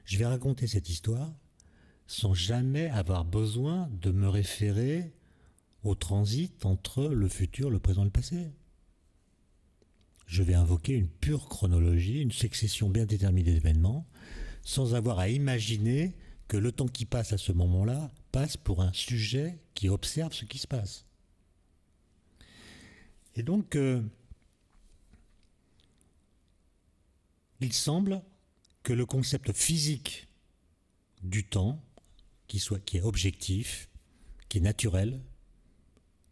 Je vais raconter cette histoire sans jamais avoir besoin de me référer au transit entre le futur, le présent et le passé. Je vais invoquer une pure chronologie, une succession bien déterminée d'événements, sans avoir à imaginer que le temps qui passe à ce moment-là passe pour un sujet qui observe ce qui se passe. Et donc, il semble que le concept physique du temps, qui est objectif, qui est naturel,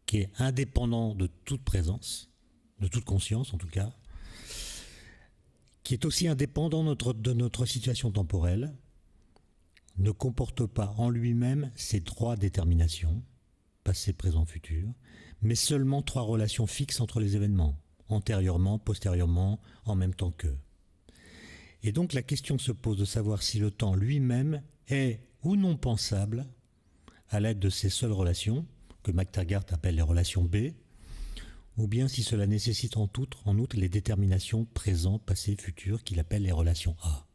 qui est indépendant de toute présence, de toute conscience en tout cas, qui est aussi indépendant de notre situation temporelle, ne comporte pas en lui-même ces trois déterminations, passé, présent, futur, mais seulement trois relations fixes entre les événements, antérieurement, postérieurement, en même temps qu'eux. Et donc la question se pose de savoir si le temps lui-même est ou non pensable à l'aide de ces seules relations, que McTaggart appelle les relations B, ou bien si cela nécessite en outre les déterminations présent, passé, futur, qu'il appelle les relations A.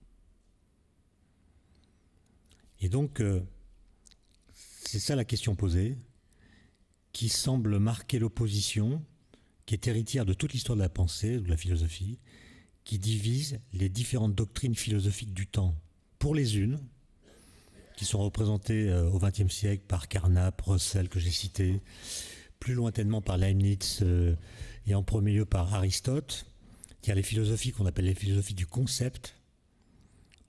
Et donc, c'est ça la question posée, qui semble marquer l'opposition, qui est héritière de toute l'histoire de la pensée, de la philosophie, qui divise les différentes doctrines philosophiques du temps. Pour les unes, qui sont représentées au XXe siècle par Carnap, Russell, que j'ai cité, plus lointainement par Leibniz et en premier lieu par Aristote, il y a les philosophies qu'on appelle les philosophies du concept.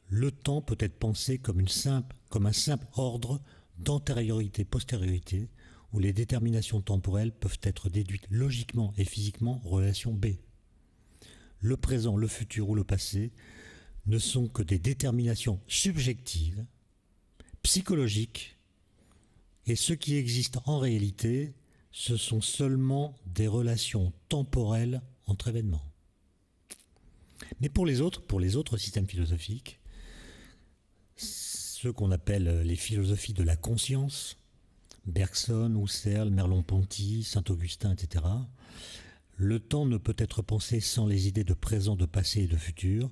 Le temps peut être pensé comme un simple ordre d'antériorité-postériorité, où les déterminations temporelles peuvent être déduites logiquement et physiquement en relation B. Le présent, le futur ou le passé ne sont que des déterminations subjectives, psychologiques, et ce qui existe en réalité, ce sont seulement des relations temporelles entre événements. Mais pour les autres systèmes philosophiques, ceux qu'on appelle les philosophies de la conscience, Bergson, Husserl, Merleau-Ponty, Saint-Augustin, etc., le temps ne peut être pensé sans les idées de présent, de passé et de futur,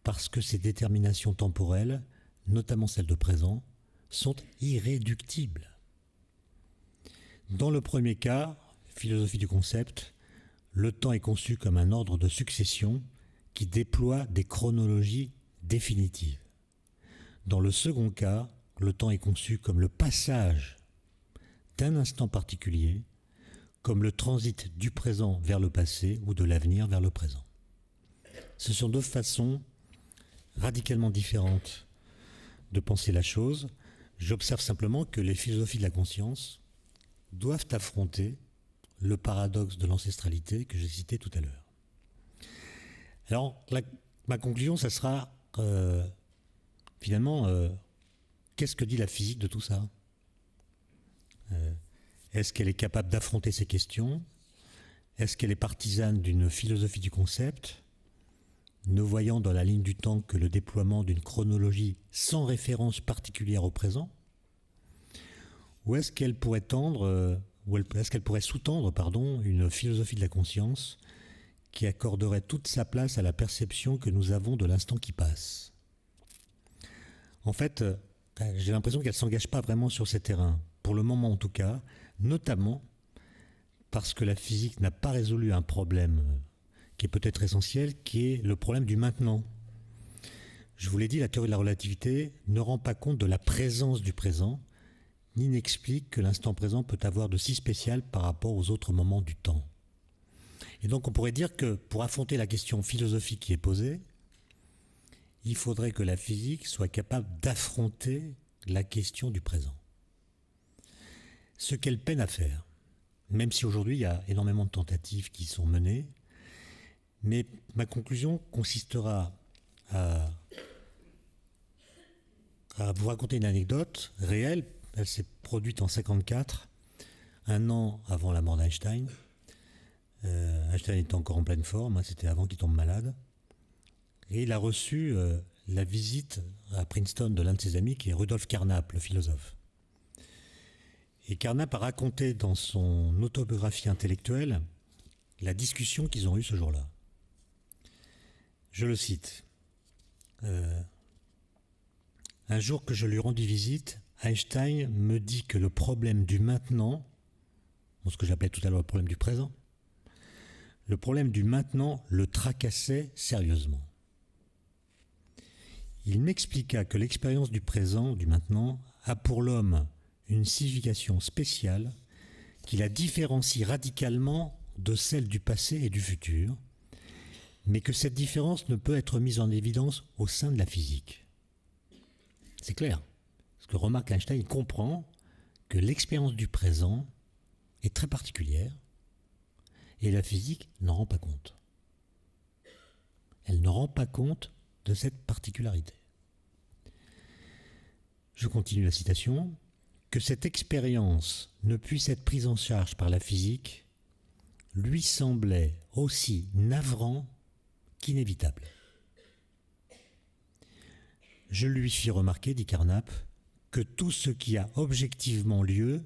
parce que ces déterminations temporelles, notamment celles de présent, sont irréductibles. Dans le premier cas, philosophie du concept, le temps est conçu comme un ordre de succession qui déploie des chronologies définitives. Dans le second cas, le temps est conçu comme le passage d'un instant particulier, comme le transit du présent vers le passé ou de l'avenir vers le présent. Ce sont deux façons radicalement différentes de penser la chose. J'observe simplement que les philosophies de la conscience doivent affronter le paradoxe de l'ancestralité que j'ai cité tout à l'heure. Alors, ma conclusion, ça sera finalement, qu'est-ce que dit la physique de tout ça ? Est-ce qu'elle est capable d'affronter ces questions ? Est-ce qu'elle est partisane d'une philosophie du concept, ne voyant dans la ligne du temps que le déploiement d'une chronologie sans référence particulière au présent ? Ou est-ce qu'elle pourrait sous-tendre une philosophie de la conscience qui accorderait toute sa place à la perception que nous avons de l'instant qui passe ? En fait, j'ai l'impression qu'elle ne s'engage pas vraiment sur ces terrains, pour le moment en tout cas, notamment parce que la physique n'a pas résolu un problème qui est peut-être essentiel, qui est le problème du maintenant. Je vous l'ai dit, la théorie de la relativité ne rend pas compte de la présence du présent, ni n'explique que l'instant présent peut avoir de si spécial par rapport aux autres moments du temps. Et donc on pourrait dire que pour affronter la question philosophique qui est posée, il faudrait que la physique soit capable d'affronter la question du présent. Ce qu'elle peine à faire, même si aujourd'hui il y a énormément de tentatives qui sont menées, mais ma conclusion consistera à vous raconter une anecdote réelle. Elle s'est produite en 1954, un an avant la mort d'Einstein. Einstein était encore en pleine forme, hein, c'était avant qu'il tombe malade. Et il a reçu la visite à Princeton de l'un de ses amis, qui est Rudolf Carnap, le philosophe. Et Carnap a raconté dans son autobiographie intellectuelle la discussion qu'ils ont eue ce jour-là. Je le cite. Un jour que je lui rendis visite, Einstein me dit que le problème du maintenant, ce que j'appelais tout à l'heure le problème du présent, le problème du maintenant le tracassait sérieusement. Il m'expliqua que l'expérience du présent, du maintenant, a pour l'homme une signification spéciale qui la différencie radicalement de celle du passé et du futur, mais que cette différence ne peut être mise en évidence au sein de la physique. C'est clair. Parce que remarque Einstein, il comprend que l'expérience du présent est très particulière et la physique n'en rend pas compte. Elle ne rend pas compte de cette particularité. Je continue la citation. Que cette expérience ne puisse être prise en charge par la physique lui semblait aussi navrant qu'inévitable. Je lui fis remarquer, dit Carnap, que tout ce qui a objectivement lieu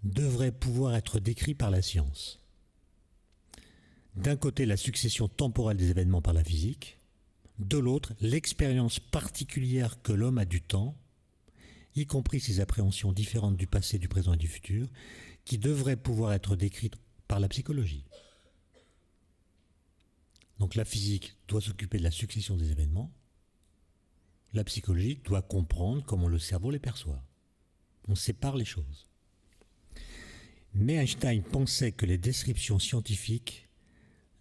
devrait pouvoir être décrit par la science. D'un côté, la succession temporelle des événements par la physique, de l'autre, l'expérience particulière que l'homme a du temps, y compris ses appréhensions différentes du passé, du présent et du futur, qui devraient pouvoir être décrites par la psychologie. Donc la physique doit s'occuper de la succession des événements, la psychologie doit comprendre comment le cerveau les perçoit. On sépare les choses. Mais Einstein pensait que les descriptions scientifiques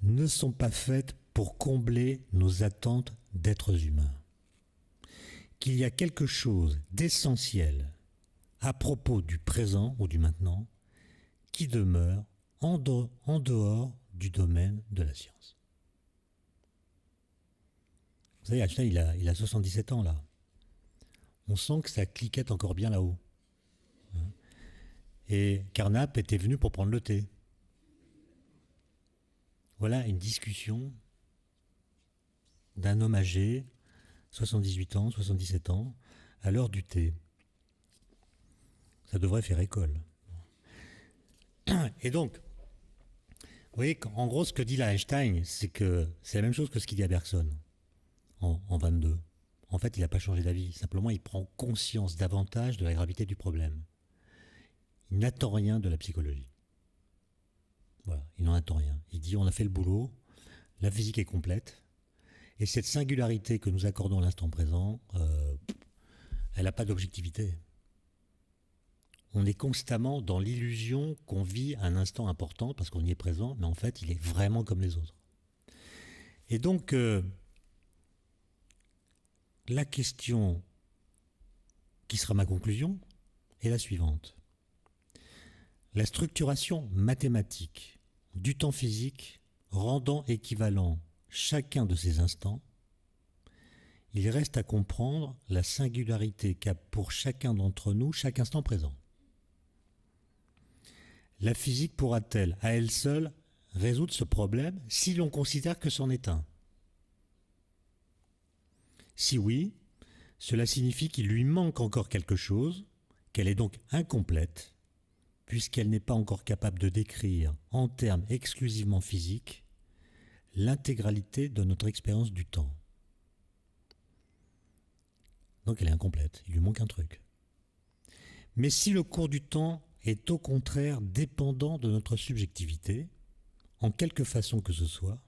ne sont pas faites pour combler nos attentes d'êtres humains. Qu'il y a quelque chose d'essentiel à propos du présent ou du maintenant qui demeure en dehors du domaine de la science. Vous savez, Einstein, il a 77 ans là. On sent que ça cliquette encore bien là-haut. Et Carnap était venu pour prendre le thé. Voilà une discussion d'un homme âgé, 78 ans, 77 ans, à l'heure du thé. Ça devrait faire école. Et donc, vous voyez qu'en gros, ce que dit là Einstein, c'est que c'est la même chose que ce qu'il dit à Bergson en 22. En fait, il n'a pas changé d'avis. Simplement, il prend conscience davantage de la gravité du problème. Il n'attend rien de la psychologie. Voilà, il n'en attend rien. Il dit, on a fait le boulot, la physique est complète, et cette singularité que nous accordons à l'instant présent, elle n'a pas d'objectivité. On est constamment dans l'illusion qu'on vit un instant important parce qu'on y est présent, mais en fait, il est vraiment comme les autres. Et donc, la question qui sera ma conclusion est la suivante. La structuration mathématique du temps physique rendant équivalent chacun de ces instants, il reste à comprendre la singularité qu'a pour chacun d'entre nous chaque instant présent. La physique pourra-t-elle, à elle seule, résoudre ce problème si l'on considère que c'en est un ? Si oui, cela signifie qu'il lui manque encore quelque chose, qu'elle est donc incomplète, puisqu'elle n'est pas encore capable de décrire, en termes exclusivement physiques, l'intégralité de notre expérience du temps. Donc elle est incomplète, il lui manque un truc. Mais si le cours du temps est au contraire dépendant de notre subjectivité, en quelque façon que ce soit,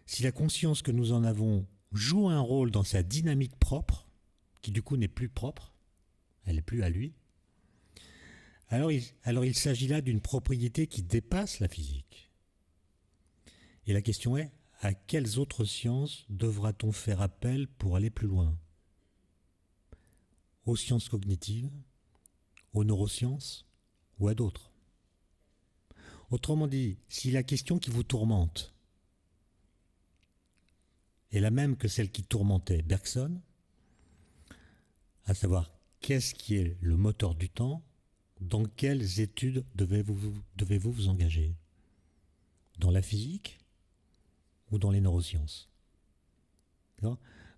si la conscience que nous en avons joue un rôle dans sa dynamique propre, qui du coup n'est plus propre, elle n'est plus à lui, alors il s'agit là d'une propriété qui dépasse la physique. Et la question est, à quelles autres sciences devra-t-on faire appel pour aller plus loin? Aux sciences cognitives, aux neurosciences ou à d'autres? Autrement dit, si la question qui vous tourmente est la même que celle qui tourmentait Bergson, à savoir qu'est-ce qui est le moteur du temps, dans quelles études devez-vous vous engager? Dans la physique ou dans les neurosciences?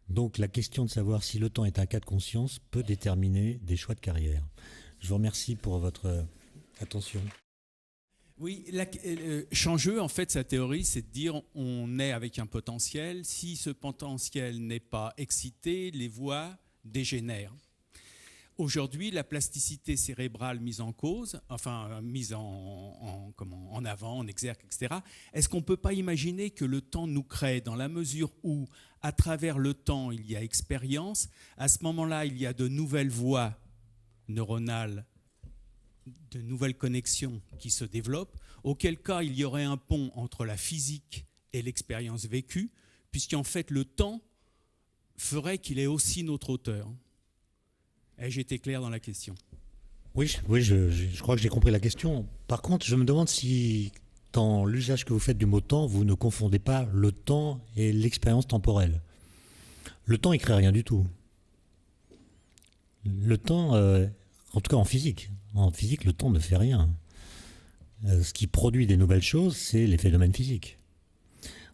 Donc la question de savoir si le temps est un cas de conscience peut déterminer des choix de carrière. Je vous remercie pour votre attention. Oui, Changeux, en fait, sa théorie, c'est de dire on est avec un potentiel. Si ce potentiel n'est pas excité, les voies dégénèrent. Aujourd'hui, la plasticité cérébrale mise en cause, enfin mise en avant, en exergue, etc., est-ce qu'on ne peut pas imaginer que le temps nous crée dans la mesure où, à travers le temps, il y a expérience, à ce moment-là, il y a de nouvelles voies neuronales, de nouvelles connexions qui se développent, auquel cas il y aurait un pont entre la physique et l'expérience vécue, puisqu'en fait le temps ferait qu'il est aussi notre auteur. Ai-je été clair dans la question? Oui, je crois que j'ai compris la question. Par contre, je me demande si, dans l'usage que vous faites du mot temps, vous ne confondez pas le temps et l'expérience temporelle. Le temps, il ne crée rien du tout. Le temps, en tout cas en physique, le temps ne fait rien. Ce qui produit des nouvelles choses, c'est les phénomènes physiques.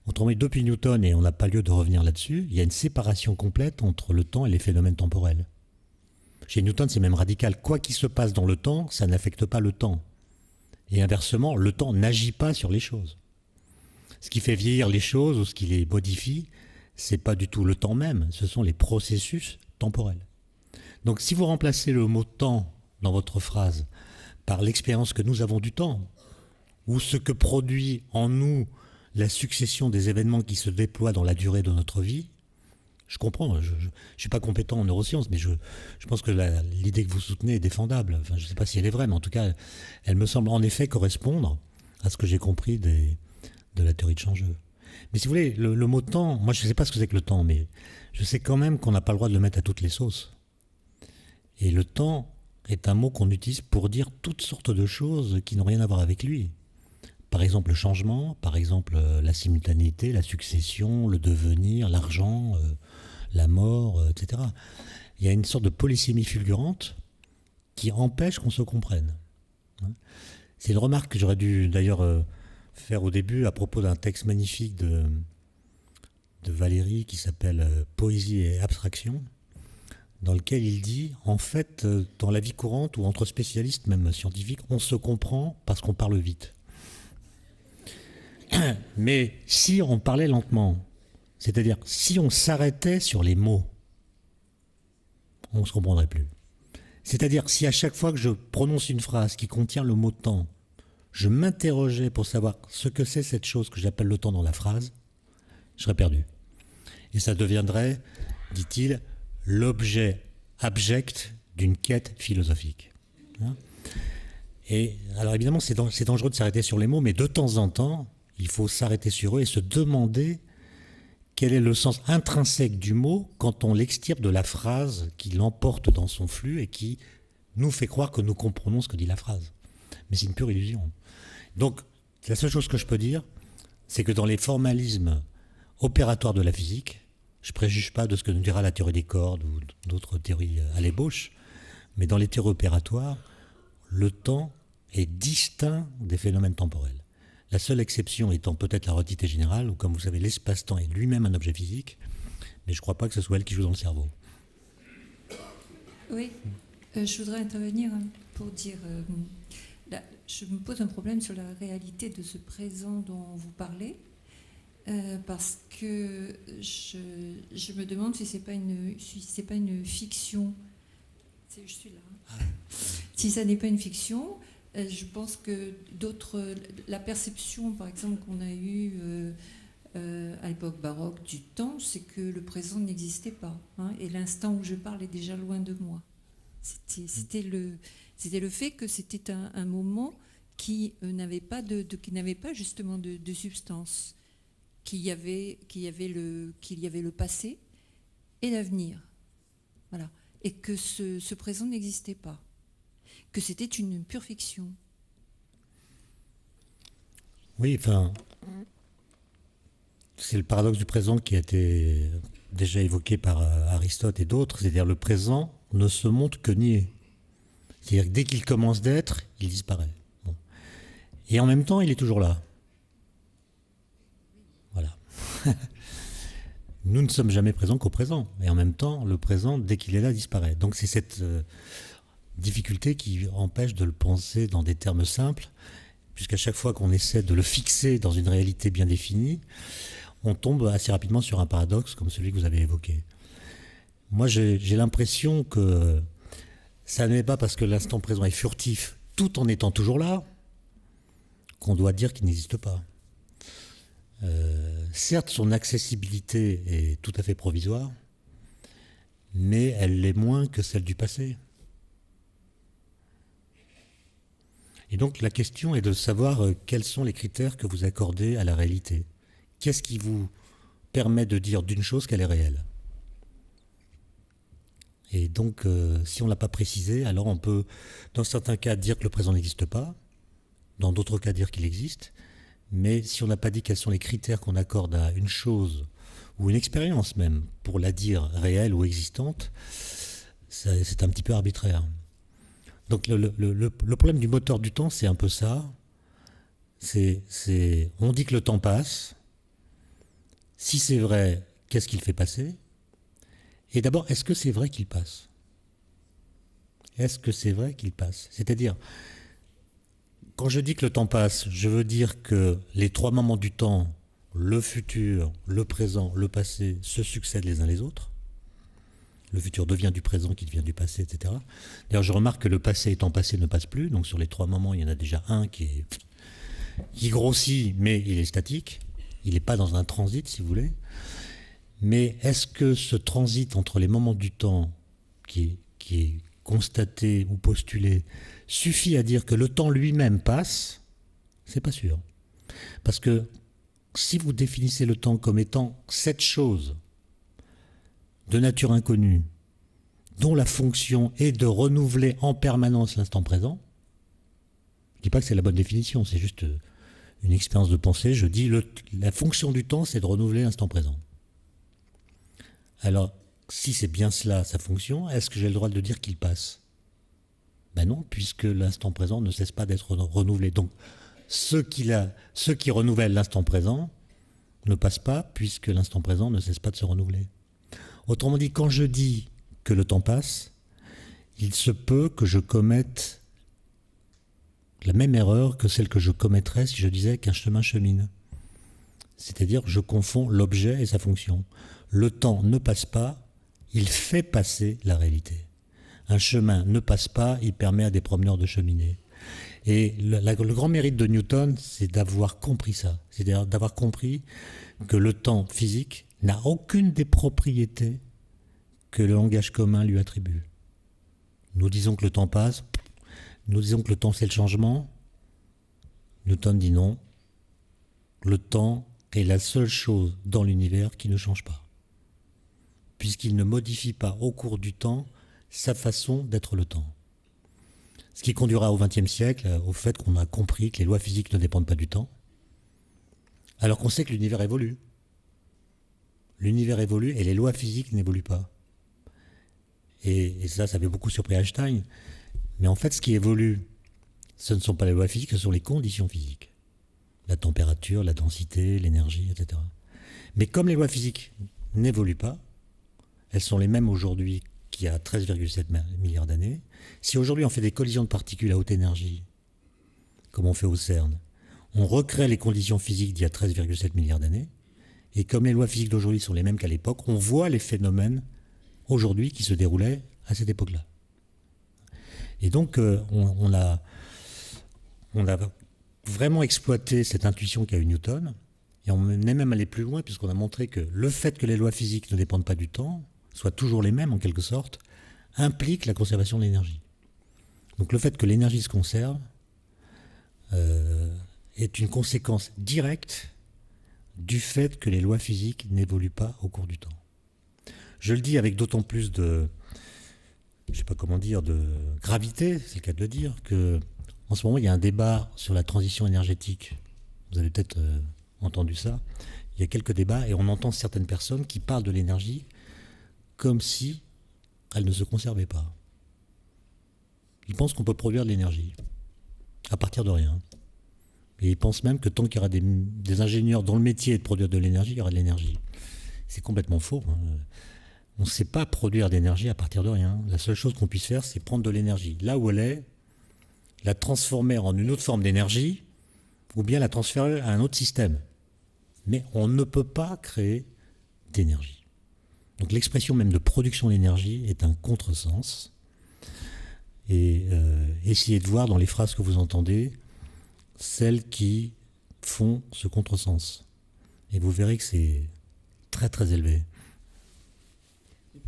Autrement dit, depuis Newton, et on n'a pas lieu de revenir là-dessus, il y a une séparation complète entre le temps et les phénomènes temporels. Chez Newton, c'est même radical. Quoi qu'il se passe dans le temps, ça n'affecte pas le temps. Et inversement, le temps n'agit pas sur les choses. Ce qui fait vieillir les choses ou ce qui les modifie, c'est pas du tout le temps même, ce sont les processus temporels. Donc si vous remplacez le mot temps dans votre phrase par l'expérience que nous avons du temps, ou ce que produit en nous la succession des événements qui se déploient dans la durée de notre vie, je comprends, je ne suis pas compétent en neurosciences, mais je pense que l'idée que vous soutenez est défendable. Enfin, je ne sais pas si elle est vraie, mais en tout cas, elle me semble en effet correspondre à ce que j'ai compris de la théorie de Changeux. Mais si vous voulez, le mot temps, moi je ne sais pas ce que c'est que le temps, mais je sais quand même qu'on n'a pas le droit de le mettre à toutes les sauces. Et le temps est un mot qu'on utilise pour dire toutes sortes de choses qui n'ont rien à voir avec lui. Par exemple le changement, par exemple la simultanéité, la succession, le devenir, l'argent, la mort, etc. Il y a une sorte de polysémie fulgurante qui empêche qu'on se comprenne. C'est une remarque que j'aurais dû d'ailleurs faire au début à propos d'un texte magnifique de Valéry qui s'appelle Poésie et abstraction, dans lequel il dit, en fait, dans la vie courante ou entre spécialistes, même scientifiques, on se comprend parce qu'on parle vite. Mais si on parlait lentement, c'est-à-dire si on s'arrêtait sur les mots, on ne se comprendrait plus. C'est-à-dire si à chaque fois que je prononce une phrase qui contient le mot temps, je m'interrogeais pour savoir ce que c'est cette chose que j'appelle le temps dans la phrase, je serais perdu. Et ça deviendrait, dit-il, l'objet abject d'une quête philosophique. Et alors évidemment, c'est dangereux de s'arrêter sur les mots, mais de temps en temps, il faut s'arrêter sur eux et se demander quel est le sens intrinsèque du mot quand on l'extirpe de la phrase qui l'emporte dans son flux et qui nous fait croire que nous comprenons ce que dit la phrase. Mais c'est une pure illusion. Donc, la seule chose que je peux dire, c'est que dans les formalismes opératoires de la physique, je ne préjuge pas de ce que nous dira la théorie des cordes ou d'autres théories à l'ébauche, mais dans les théories opératoires, le temps est distinct des phénomènes temporels. La seule exception étant peut-être la relativité générale, où comme vous savez, l'espace-temps est lui-même un objet physique, mais je ne crois pas que ce soit elle qui joue dans le cerveau. Oui, je voudrais intervenir pour dire... là, je me pose un problème sur la réalité de ce présent dont vous parlez, parce que je me demande si ce n'est pas une fiction. Je suis là. Hein. Si ça n'est pas une fiction... je pense que la perception, par exemple, qu'on a eue à l'époque baroque du temps, c'est que le présent n'existait pas. Hein, et l'instant où je parle est déjà loin de moi. C'était le fait que c'était un moment qui n'avait pas justement de substance. qu'il y avait le passé et l'avenir. Voilà. Et que ce présent n'existait pas. Que c'était une pure fiction. Oui, enfin, c'est le paradoxe du présent qui a été déjà évoqué par Aristote et d'autres, c'est-à-dire le présent ne se montre que nié. C'est-à-dire que dès qu'il commence d'être, il disparaît. Bon. Et en même temps, il est toujours là. Voilà. Nous ne sommes jamais présents qu'au présent. Et en même temps, le présent, dès qu'il est là, disparaît. Donc c'est cette difficulté qui empêche de le penser dans des termes simples, puisqu'à chaque fois qu'on essaie de le fixer dans une réalité bien définie, on tombe assez rapidement sur un paradoxe comme celui que vous avez évoqué. Moi, j'ai l'impression que ça n'est pas parce que l'instant présent est furtif, tout en étant toujours là, qu'on doit dire qu'il n'existe pas. Certes, son accessibilité est tout à fait provisoire, mais elle l'est moins que celle du passé. Et donc la question est de savoir quels sont les critères que vous accordez à la réalité. Qu'est-ce qui vous permet de dire d'une chose qu'elle est réelle ? Et donc, si on ne l'a pas précisé, alors on peut, dans certains cas, dire que le présent n'existe pas, dans d'autres cas, dire qu'il existe. Mais si on n'a pas dit quels sont les critères qu'on accorde à une chose, ou une expérience même, pour la dire réelle ou existante, c'est un petit peu arbitraire. Donc le problème du moteur du temps, c'est un peu ça. On dit que le temps passe. Si c'est vrai, qu'est-ce qu'il fait passer ? Et d'abord, est-ce que c'est vrai qu'il passe ? Est-ce que c'est vrai qu'il passe ? C'est-à-dire, quand je dis que le temps passe, je veux dire que les trois moments du temps, le futur, le présent, le passé, se succèdent les uns les autres. Le futur devient du présent qui devient du passé, etc. D'ailleurs, je remarque que le passé étant passé ne passe plus. Donc sur les trois moments, il y en a déjà un qui grossit, mais il est statique. Il n'est pas dans un transit, si vous voulez. Mais est-ce que ce transit entre les moments du temps qui est constaté ou postulé suffit à dire que le temps lui-même passe ? C'est pas sûr. Parce que si vous définissez le temps comme étant cette chose de nature inconnue, dont la fonction est de renouveler en permanence l'instant présent, je ne dis pas que c'est la bonne définition, c'est juste une expérience de pensée, je dis la fonction du temps, c'est de renouveler l'instant présent. Alors, si c'est bien cela, sa fonction, est-ce que j'ai le droit de dire qu'il passe ? Ben non, puisque l'instant présent ne cesse pas d'être renouvelé. Donc, ce qui renouvelle l'instant présent ne passe pas, puisque l'instant présent ne cesse pas de se renouveler. Autrement dit, quand je dis que le temps passe, il se peut que je commette la même erreur que celle que je commettrais si je disais qu'un chemin chemine. C'est-à-dire, je confonds l'objet et sa fonction. Le temps ne passe pas, il fait passer la réalité. Un chemin ne passe pas, il permet à des promeneurs de cheminer. Et le grand mérite de Newton, c'est d'avoir compris ça. C'est-à-dire d'avoir compris que le temps physique n'a aucune des propriétés que le langage commun lui attribue. Nous disons que le temps passe, nous disons que le temps c'est le changement. Newton dit non. Le temps est la seule chose dans l'univers qui ne change pas, puisqu'il ne modifie pas au cours du temps sa façon d'être le temps. Ce qui conduira au XXe siècle au fait qu'on a compris que les lois physiques ne dépendent pas du temps, alors qu'on sait que l'univers évolue. L'univers évolue et les lois physiques n'évoluent pas. Et ça avait beaucoup surpris Einstein. Mais en fait, ce qui évolue, ce ne sont pas les lois physiques, ce sont les conditions physiques. La température, la densité, l'énergie, etc. Mais comme les lois physiques n'évoluent pas, elles sont les mêmes aujourd'hui qu'il y a 13,7 milliards d'années. Si aujourd'hui on fait des collisions de particules à haute énergie, comme on fait au CERN, on recrée les conditions physiques d'il y a 13,7 milliards d'années, et comme les lois physiques d'aujourd'hui sont les mêmes qu'à l'époque, on voit les phénomènes aujourd'hui qui se déroulaient à cette époque-là. Et donc on a vraiment exploité cette intuition qu'a eu Newton, et on est même allé plus loin puisqu'on a montré que le fait que les lois physiques ne dépendent pas du temps, soient toujours les mêmes en quelque sorte, implique la conservation de l'énergie. Donc le fait que l'énergie se conserve est une conséquence directe du fait que les lois physiques n'évoluent pas au cours du temps. Je le dis avec d'autant plus de, je sais pas comment dire, de gravité, c'est le cas de le dire, que en ce moment il y a un débat sur la transition énergétique. Vous avez peut-être entendu ça. Il y a quelques débats et on entend certaines personnes qui parlent de l'énergie comme si elle ne se conservait pas. Ils pensent qu'on peut produire de l'énergie à partir de rien. Et ils pensent même que tant qu'il y aura des ingénieurs dans le métier de produire de l'énergie, il y aura de l'énergie. C'est complètement faux. On ne sait pas produire d'énergie à partir de rien. La seule chose qu'on puisse faire, c'est prendre de l'énergie là où elle est, la transformer en une autre forme d'énergie, ou bien la transférer à un autre système. Mais on ne peut pas créer d'énergie. Donc l'expression même de production d'énergie est un contresens. Et essayez de voir dans les phrases que vous entendez celles qui font ce contresens. Et vous verrez que c'est très très élevé.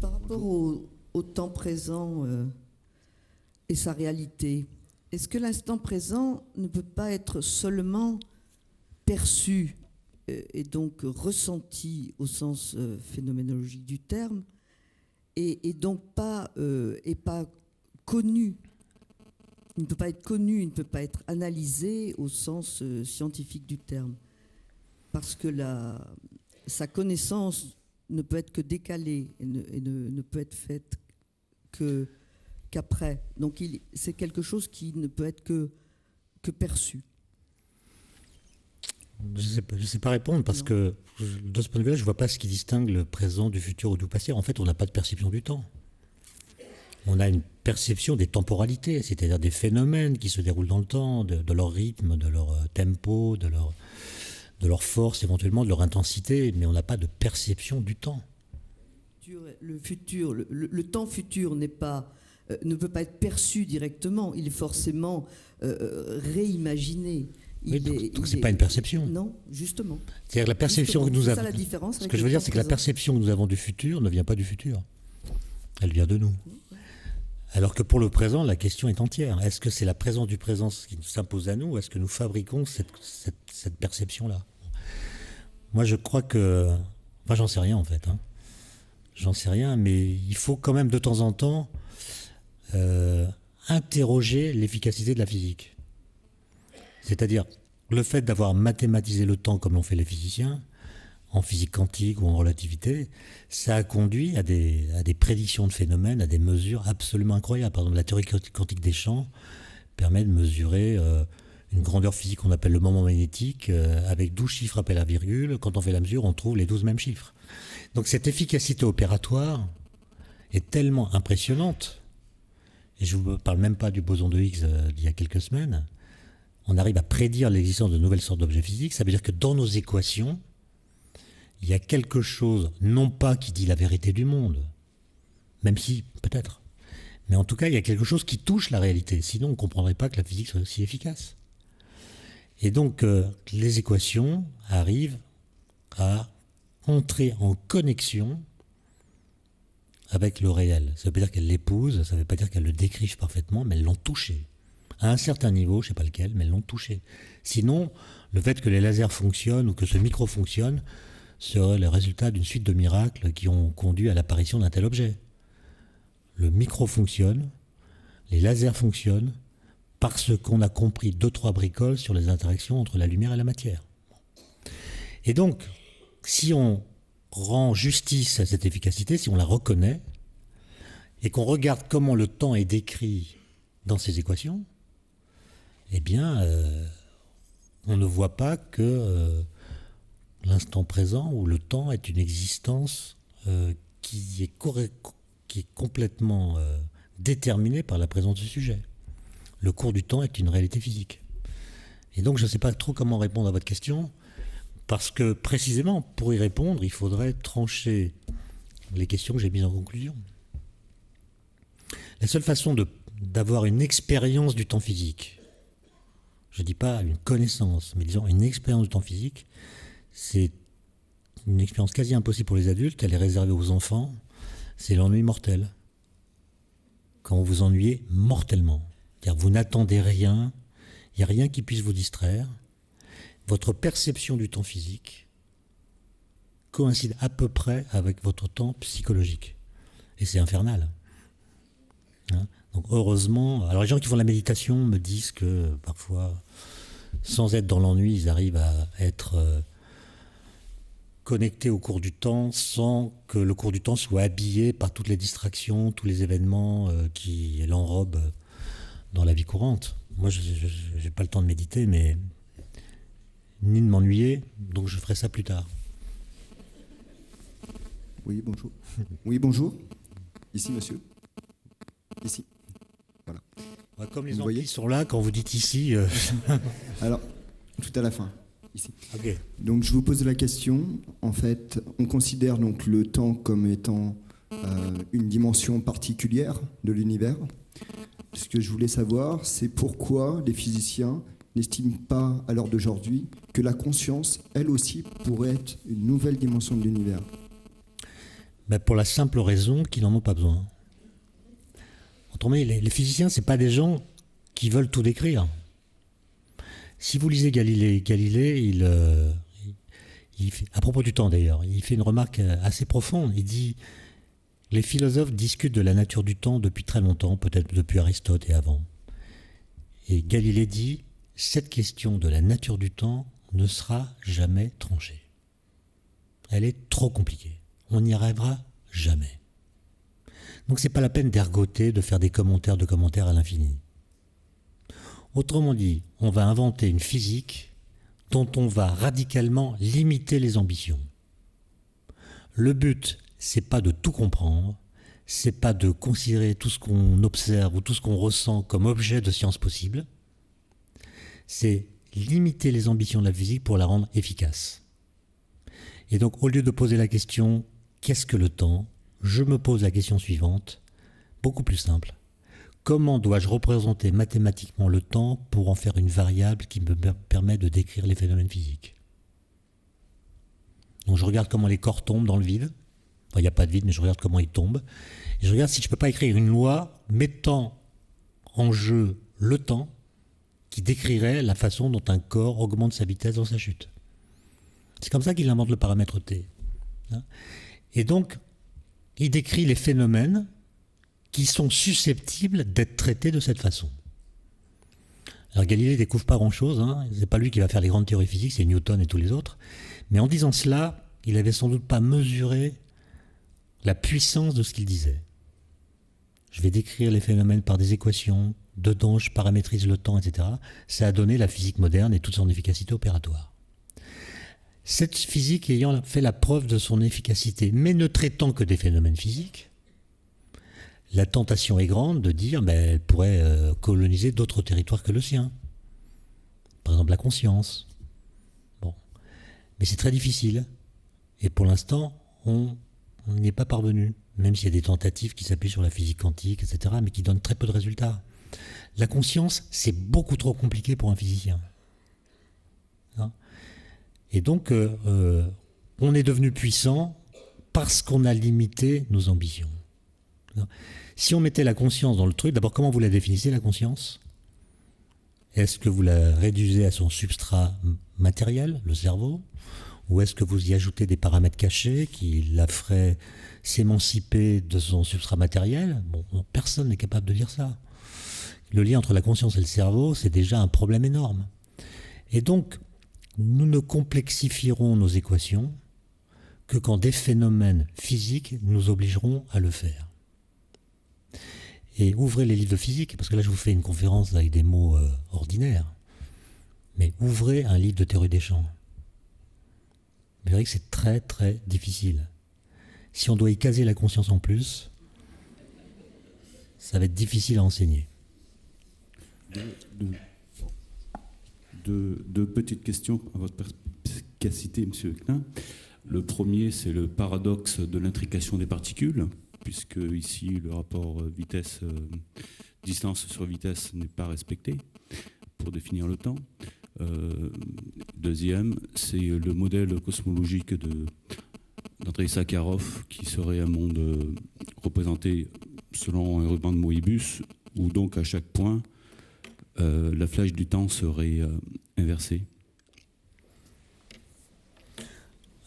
Par rapport au temps présent et sa réalité, est-ce que l'instant présent ne peut pas être seulement perçu et donc ressenti au sens phénoménologique du terme et donc pas connu? Il ne peut pas être connu, il ne peut pas être analysé au sens scientifique du terme. Parce que sa connaissance ne peut être que décalée et ne peut être faite qu'après. Donc c'est quelque chose qui ne peut être que perçu. Je ne sais pas répondre parce que de ce point de vue-là, je ne vois pas ce qui distingue le présent du futur ou du passé. En fait, on n'a pas de perception du temps. On a une perception des temporalités, c'est-à-dire des phénomènes qui se déroulent dans le temps, de leur rythme, de leur tempo, de leur force, éventuellement de leur intensité, mais on n'a pas de perception du temps. Le futur, le temps futur ne peut pas être perçu directement, il est forcément réimaginé. Donc c'est pas une perception. Non, justement. C'est-à-dire que la perception que nous avons. C'est ça la différence. Ce que je veux dire, c'est que la perception que nous avons du futur ne vient pas du futur. Elle vient de nous. Alors que pour le présent, la question est entière. Est-ce que c'est la présence du présent qui s'impose à nous ou est-ce que nous fabriquons cette perception-là? Moi, je crois que... Enfin, j'en sais rien, en fait. J'en sais rien, mais il faut quand même, de temps en temps, interroger l'efficacité de la physique. C'est-à-dire, le fait d'avoir mathématisé le temps comme l'ont fait les physiciens, en physique quantique ou en relativité, ça a conduit à des prédictions de phénomènes, à des mesures absolument incroyables. Par exemple, la théorie quantique des champs permet de mesurer une grandeur physique qu'on appelle le moment magnétique, avec 12 chiffres après la virgule. Quand on fait la mesure, on trouve les 12 mêmes chiffres. Donc cette efficacité opératoire est tellement impressionnante, et je ne vous parle même pas du boson de Higgs d'il y a quelques semaines, on arrive à prédire l'existence de nouvelles sortes d'objets physiques. Ça veut dire que dans nos équations, il y a quelque chose, non pas qui dit la vérité du monde, même si, peut-être, mais en tout cas, il y a quelque chose qui touche la réalité. Sinon, on ne comprendrait pas que la physique soit aussi efficace. Et donc, les équations arrivent à entrer en connexion avec le réel. Ça ne veut pas dire qu'elles l'épousent, ça ne veut pas dire qu'elles le décrivent parfaitement, mais elles l'ont touché. À un certain niveau, je ne sais pas lequel, mais elles l'ont touché. Sinon, le fait que les lasers fonctionnent ou que ce micro fonctionne serait le résultat d'une suite de miracles qui ont conduit à l'apparition d'un tel objet. Le micro fonctionne, les lasers fonctionnent, parce qu'on a compris 2-3 bricoles sur les interactions entre la lumière et la matière. Et donc, si on rend justice à cette efficacité, si on la reconnaît, et qu'on regarde comment le temps est décrit dans ces équations, eh bien, on ne voit pas que l'instant présent ou le temps est une existence qui est complètement déterminée par la présence du sujet. Le cours du temps est une réalité physique. Et donc, je ne sais pas trop comment répondre à votre question, parce que précisément, pour y répondre, il faudrait trancher les questions que j'ai mises en conclusion. La seule façon d'avoir une expérience du temps physique, je ne dis pas une connaissance, mais disons une expérience du temps physique, c'est une expérience quasi impossible pour les adultes, elle est réservée aux enfants, c'est l'ennui mortel. Quand vous vous ennuyez mortellement, c'est-à-dire vous n'attendez rien, il n'y a rien qui puisse vous distraire, votre perception du temps physique coïncide à peu près avec votre temps psychologique. Et c'est infernal. Hein? Donc heureusement, alors les gens qui font de la méditation me disent que parfois, sans être dans l'ennui, ils arrivent à être connectés au cours du temps sans que le cours du temps soit habillé par toutes les distractions, tous les événements qui l'enrobent dans la vie courante. Moi, je n'ai pas le temps de méditer, mais ni de m'ennuyer, donc je ferai ça plus tard. Oui, bonjour. Oui, bonjour. Ici, monsieur. Ici. Voilà. Ouais, comme les Vous amplis voyez sont là, quand vous dites ici... Alors, tout à la fin. Ici. Ok. Donc, je vous pose la question. En fait, on considère donc le temps comme étant une dimension particulière de l'univers. Ce que je voulais savoir, c'est pourquoi les physiciens n'estiment pas, à l'heure d'aujourd'hui, que la conscience, elle aussi, pourrait être une nouvelle dimension de l'univers. Ben pour la simple raison qu'ils n'en ont pas besoin. Autrement dit, les physiciens, ce n'est pas des gens qui veulent tout décrire. Si vous lisez Galilée, il fait, à propos du temps d'ailleurs, il fait une remarque assez profonde. Il dit, les philosophes discutent de la nature du temps depuis très longtemps, peut-être depuis Aristote et avant. Et Galilée dit, cette question de la nature du temps ne sera jamais tranchée. Elle est trop compliquée. On n'y arrivera jamais. Donc c'est pas la peine d'ergoter, de faire des commentaires à l'infini. Autrement dit, on va inventer une physique dont on va radicalement limiter les ambitions. Le but, c'est pas de tout comprendre, c'est pas de considérer tout ce qu'on observe ou tout ce qu'on ressent comme objet de science possible, c'est limiter les ambitions de la physique pour la rendre efficace. Et donc, au lieu de poser la question « qu'est-ce que le temps ?», je me pose la question suivante, beaucoup plus simple. Comment dois-je représenter mathématiquement le temps pour en faire une variable qui me permet de décrire les phénomènes physiques ? Donc je regarde comment les corps tombent dans le vide. Enfin, il n'y a pas de vide, mais je regarde comment ils tombent. Et je regarde si je ne peux pas écrire une loi mettant en jeu le temps qui décrirait la façon dont un corps augmente sa vitesse dans sa chute. C'est comme ça qu'il invente le paramètre T. Et donc, il décrit les phénomènes qui sont susceptibles d'être traités de cette façon. Alors Galilée ne découvre pas grand-chose, hein. C'est pas lui qui va faire les grandes théories physiques, c'est Newton et tous les autres. Mais en disant cela, il n'avait sans doute pas mesuré la puissance de ce qu'il disait. Je vais décrire les phénomènes par des équations, dedans je paramétrise le temps, etc. Ça a donné la physique moderne et toute son efficacité opératoire. Cette physique ayant fait la preuve de son efficacité, mais ne traitant que des phénomènes physiques, la tentation est grande de dire elle pourrait coloniser d'autres territoires que le sien. Par exemple la conscience. Bon. Mais c'est très difficile. Et pour l'instant, on n'y est pas parvenu. Même s'il y a des tentatives qui s'appuient sur la physique quantique, etc., mais qui donnent très peu de résultats. La conscience, c'est beaucoup trop compliqué pour un physicien. Hein ? Et donc, on est devenu puissant parce qu'on a limité nos ambitions. Si on mettait la conscience dans le truc, d'abord, comment vous la définissez, la conscience ? Est-ce que vous la réduisez à son substrat matériel, le cerveau ? Ou est-ce que vous y ajoutez des paramètres cachés qui la feraient s'émanciper de son substrat matériel ? Bon, personne n'est capable de dire ça. Le lien entre la conscience et le cerveau, c'est déjà un problème énorme. Et donc, nous ne complexifierons nos équations que quand des phénomènes physiques nous obligeront à le faire. Et ouvrez les livres de physique, parce que là je vous fais une conférence avec des mots ordinaires, mais ouvrez un livre de théorie des champs. Vous verrez que c'est très très difficile. Si on doit y caser la conscience en plus, ça va être difficile à enseigner. Deux petites questions à votre perspicacité, M. Klein. Le premier, c'est le paradoxe de l'intrication des particules, puisque ici, le rapport distance sur vitesse n'est pas respecté pour définir le temps. Deuxième, c'est le modèle cosmologique d'Andrei Sakharov, qui serait un monde représenté selon un ruban de Moebius, où donc à chaque point, la flèche du temps serait inversée.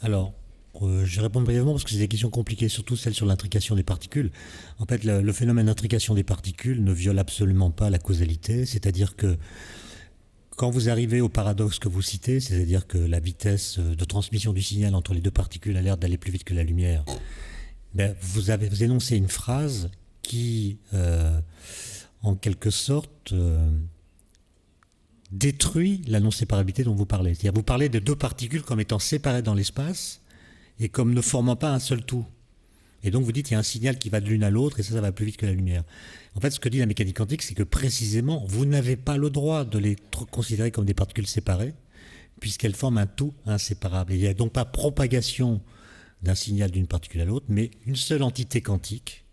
Alors, Je vais répondre brièvement parce que c'est des questions compliquées, surtout celles sur l'intrication des particules. En fait, le phénomène d'intrication des particules ne viole absolument pas la causalité, c'est-à-dire que quand vous arrivez au paradoxe que vous citez, c'est-à-dire que la vitesse de transmission du signal entre les deux particules a l'air d'aller plus vite que la lumière, ben vous énoncé une phrase qui, en quelque sorte, détruit la non-séparabilité dont vous parlez. C'est-à-dire vous parlez de deux particules comme étant séparées dans l'espace et comme ne formant pas un seul tout. Et donc vous dites qu'il y a un signal qui va de l'une à l'autre et ça va plus vite que la lumière. En fait, ce que dit la mécanique quantique, c'est que précisément, vous n'avez pas le droit de les considérer comme des particules séparées, puisqu'elles forment un tout inséparable. Et il n'y a donc pas propagation d'un signal d'une particule à l'autre, mais une seule entité quantique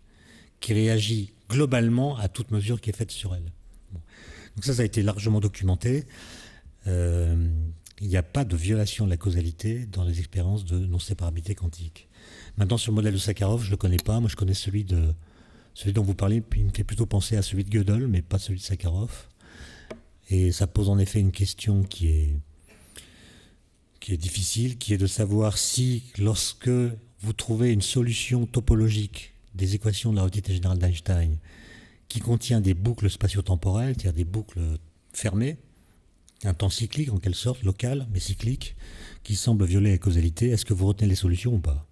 qui réagit globalement à toute mesure qui est faite sur elle. Bon. Donc ça a été largement documenté. Il n'y a pas de violation de la causalité dans les expériences de non-séparabilité quantique. Maintenant, sur le modèle de Sakharov, je ne le connais pas. Moi, je connais celui dont vous parlez, puis il me fait plutôt penser à celui de Gödel, mais pas celui de Sakharov. Et ça pose en effet une question qui est difficile, qui est de savoir si, lorsque vous trouvez une solution topologique des équations de la relativité générale d'Einstein, qui contient des boucles spatio-temporelles, c'est-à-dire des boucles fermées, un temps cyclique en quelque sorte, local, mais cyclique, qui semble violer la causalité, est-ce que vous retenez les solutions ou pas?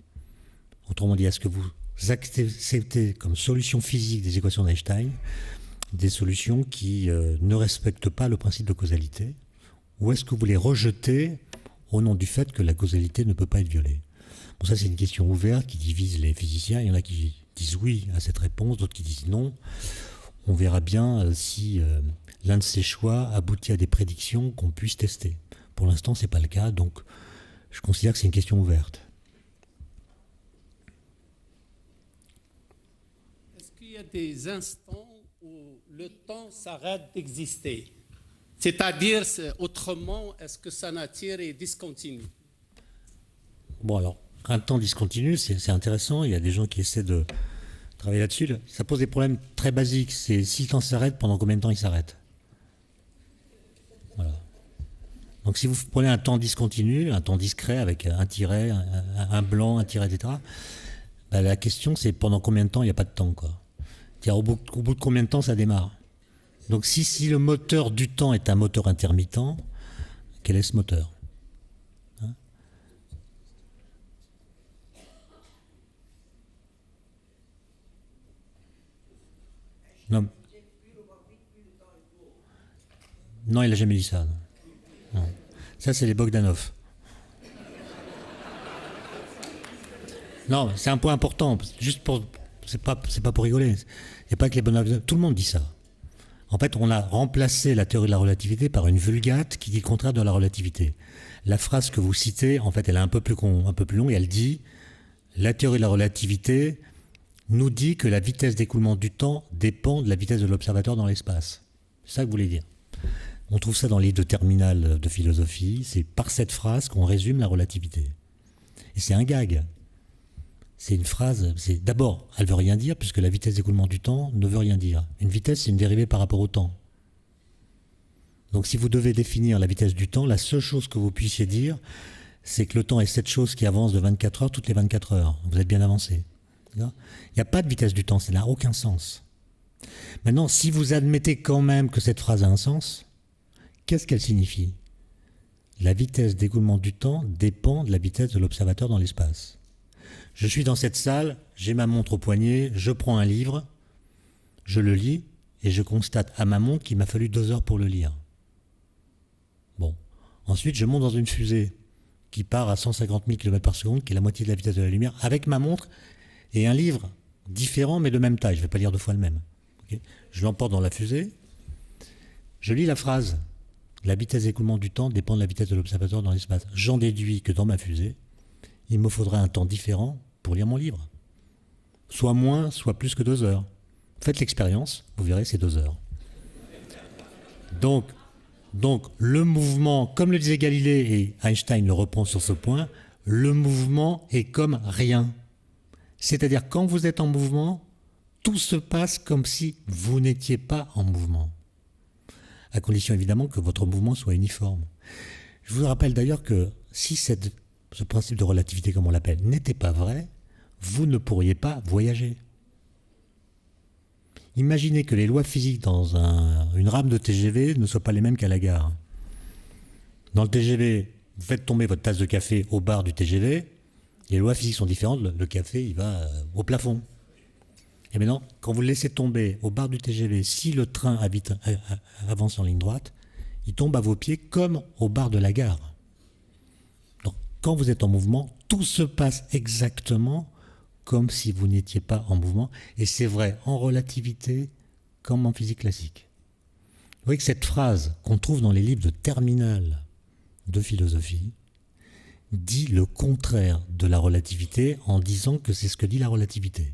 Autrement dit, est-ce que vous acceptez comme solution physique des équations d'Einstein des solutions qui ne respectent pas le principe de causalité, ou est-ce que vous les rejetez au nom du fait que la causalité ne peut pas être violée? Bon, ça c'est une question ouverte qui divise les physiciens. Il y en a qui disent oui à cette réponse, d'autres qui disent non. On verra bien si l'un de ces choix aboutit à des prédictions qu'on puisse tester. Pour l'instant, ce n'est pas le cas, donc je considère que c'est une question ouverte. Est-ce qu'il y a des instants où le temps s'arrête d'exister? C'est-à-dire, autrement, est-ce que sa nature est discontinue? Bon, alors, un temps discontinu, c'est intéressant. Il y a des gens qui essaient de travailler là-dessus. Ça pose des problèmes très basiques. C'est si le temps s'arrête, pendant combien de temps il s'arrête? Voilà. Donc, si vous prenez un temps discontinu, un temps discret avec un tiret, un blanc, un tiret, etc., ben, la question, c'est pendant combien de temps il n'y a pas de temps, quoi. C'est-à-dire, au bout de combien de temps ça démarre? Donc, si le moteur du temps est un moteur intermittent, quel est ce moteur? Non, il n'a jamais dit ça. Non. Ça, c'est les Bogdanov. Non, c'est un point important. Juste pour, c'est pas pour rigoler. Il n'y a pas que les Bogdanov. Tout le monde dit ça. En fait, on a remplacé la théorie de la relativité par une vulgate qui dit le contraire de la relativité. La phrase que vous citez, en fait, elle est un peu plus longue et elle dit la théorie de la relativité nous dit que la vitesse d'écoulement du temps dépend de la vitesse de l'observateur dans l'espace. C'est ça que vous voulez dire. On trouve ça dans les livres de terminale de philosophie. C'est par cette phrase qu'on résume la relativité. Et c'est un gag. C'est une phrase, d'abord, elle ne veut rien dire, puisque la vitesse d'écoulement du temps ne veut rien dire. Une vitesse, c'est une dérivée par rapport au temps. Donc si vous devez définir la vitesse du temps, la seule chose que vous puissiez dire, c'est que le temps est cette chose qui avance de 24 heures toutes les 24 heures. Vous êtes bien avancé. Il n'y a pas de vitesse du temps, ça n'a aucun sens. Maintenant, si vous admettez quand même que cette phrase a un sens, qu'est-ce qu'elle signifie? La vitesse d'écoulement du temps dépend de la vitesse de l'observateur dans l'espace. Je suis dans cette salle, j'ai ma montre au poignet, je prends un livre, je le lis, et je constate à ma montre qu'il m'a fallu 2 heures pour le lire. Bon. Ensuite, je monte dans une fusée qui part à 150 000 km par seconde, qui est la moitié de la vitesse de la lumière, avec ma montre et un livre différent mais de même taille. Je ne vais pas lire 2 fois le même. Okay, je l'emporte dans la fusée, je lis la phrase. La vitesse d'écoulement du temps dépend de la vitesse de l'observateur dans l'espace. J'en déduis que dans ma fusée, il me faudra un temps différent pour lire mon livre. Soit moins, soit plus que 2 heures. Faites l'expérience, vous verrez, c'est 2 heures. Donc, le mouvement, comme le disait Galilée, et Einstein le reprend sur ce point, le mouvement est comme rien. C'est-à-dire, quand vous êtes en mouvement, tout se passe comme si vous n'étiez pas en mouvement. À condition évidemment que votre mouvement soit uniforme. Je vous rappelle d'ailleurs que si cette ce principe de relativité comme on l'appelle, n'était pas vrai, vous ne pourriez pas voyager. Imaginez que les lois physiques dans une rame de TGV ne soient pas les mêmes qu'à la gare. Dans le TGV, vous faites tomber votre tasse de café au bar du TGV, les lois physiques sont différentes, le café il va au plafond. Et maintenant, quand vous le laissez tomber au bar du TGV, si le train avance en ligne droite, il tombe à vos pieds comme au bar de la gare. Donc, quand vous êtes en mouvement, tout se passe exactement comme si vous n'étiez pas en mouvement. Et c'est vrai en relativité comme en physique classique. Vous voyez que cette phrase qu'on trouve dans les livres de terminale de philosophie dit le contraire de la relativité en disant que c'est ce que dit la relativité.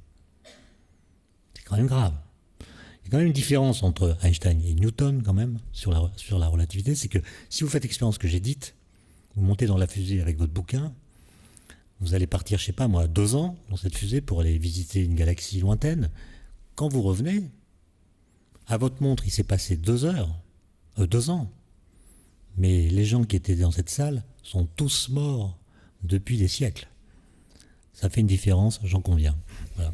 C'est quand même grave. Il y a quand même une différence entre Einstein et Newton quand même sur la relativité, c'est que si vous faites l'expérience que j'ai dite, vous montez dans la fusée avec votre bouquin, vous allez partir, je sais pas moi, 2 ans dans cette fusée pour aller visiter une galaxie lointaine. Quand vous revenez, à votre montre, il s'est passé 2 ans. Mais les gens qui étaient dans cette salle sont tous morts depuis des siècles. Ça fait une différence, j'en conviens. Voilà.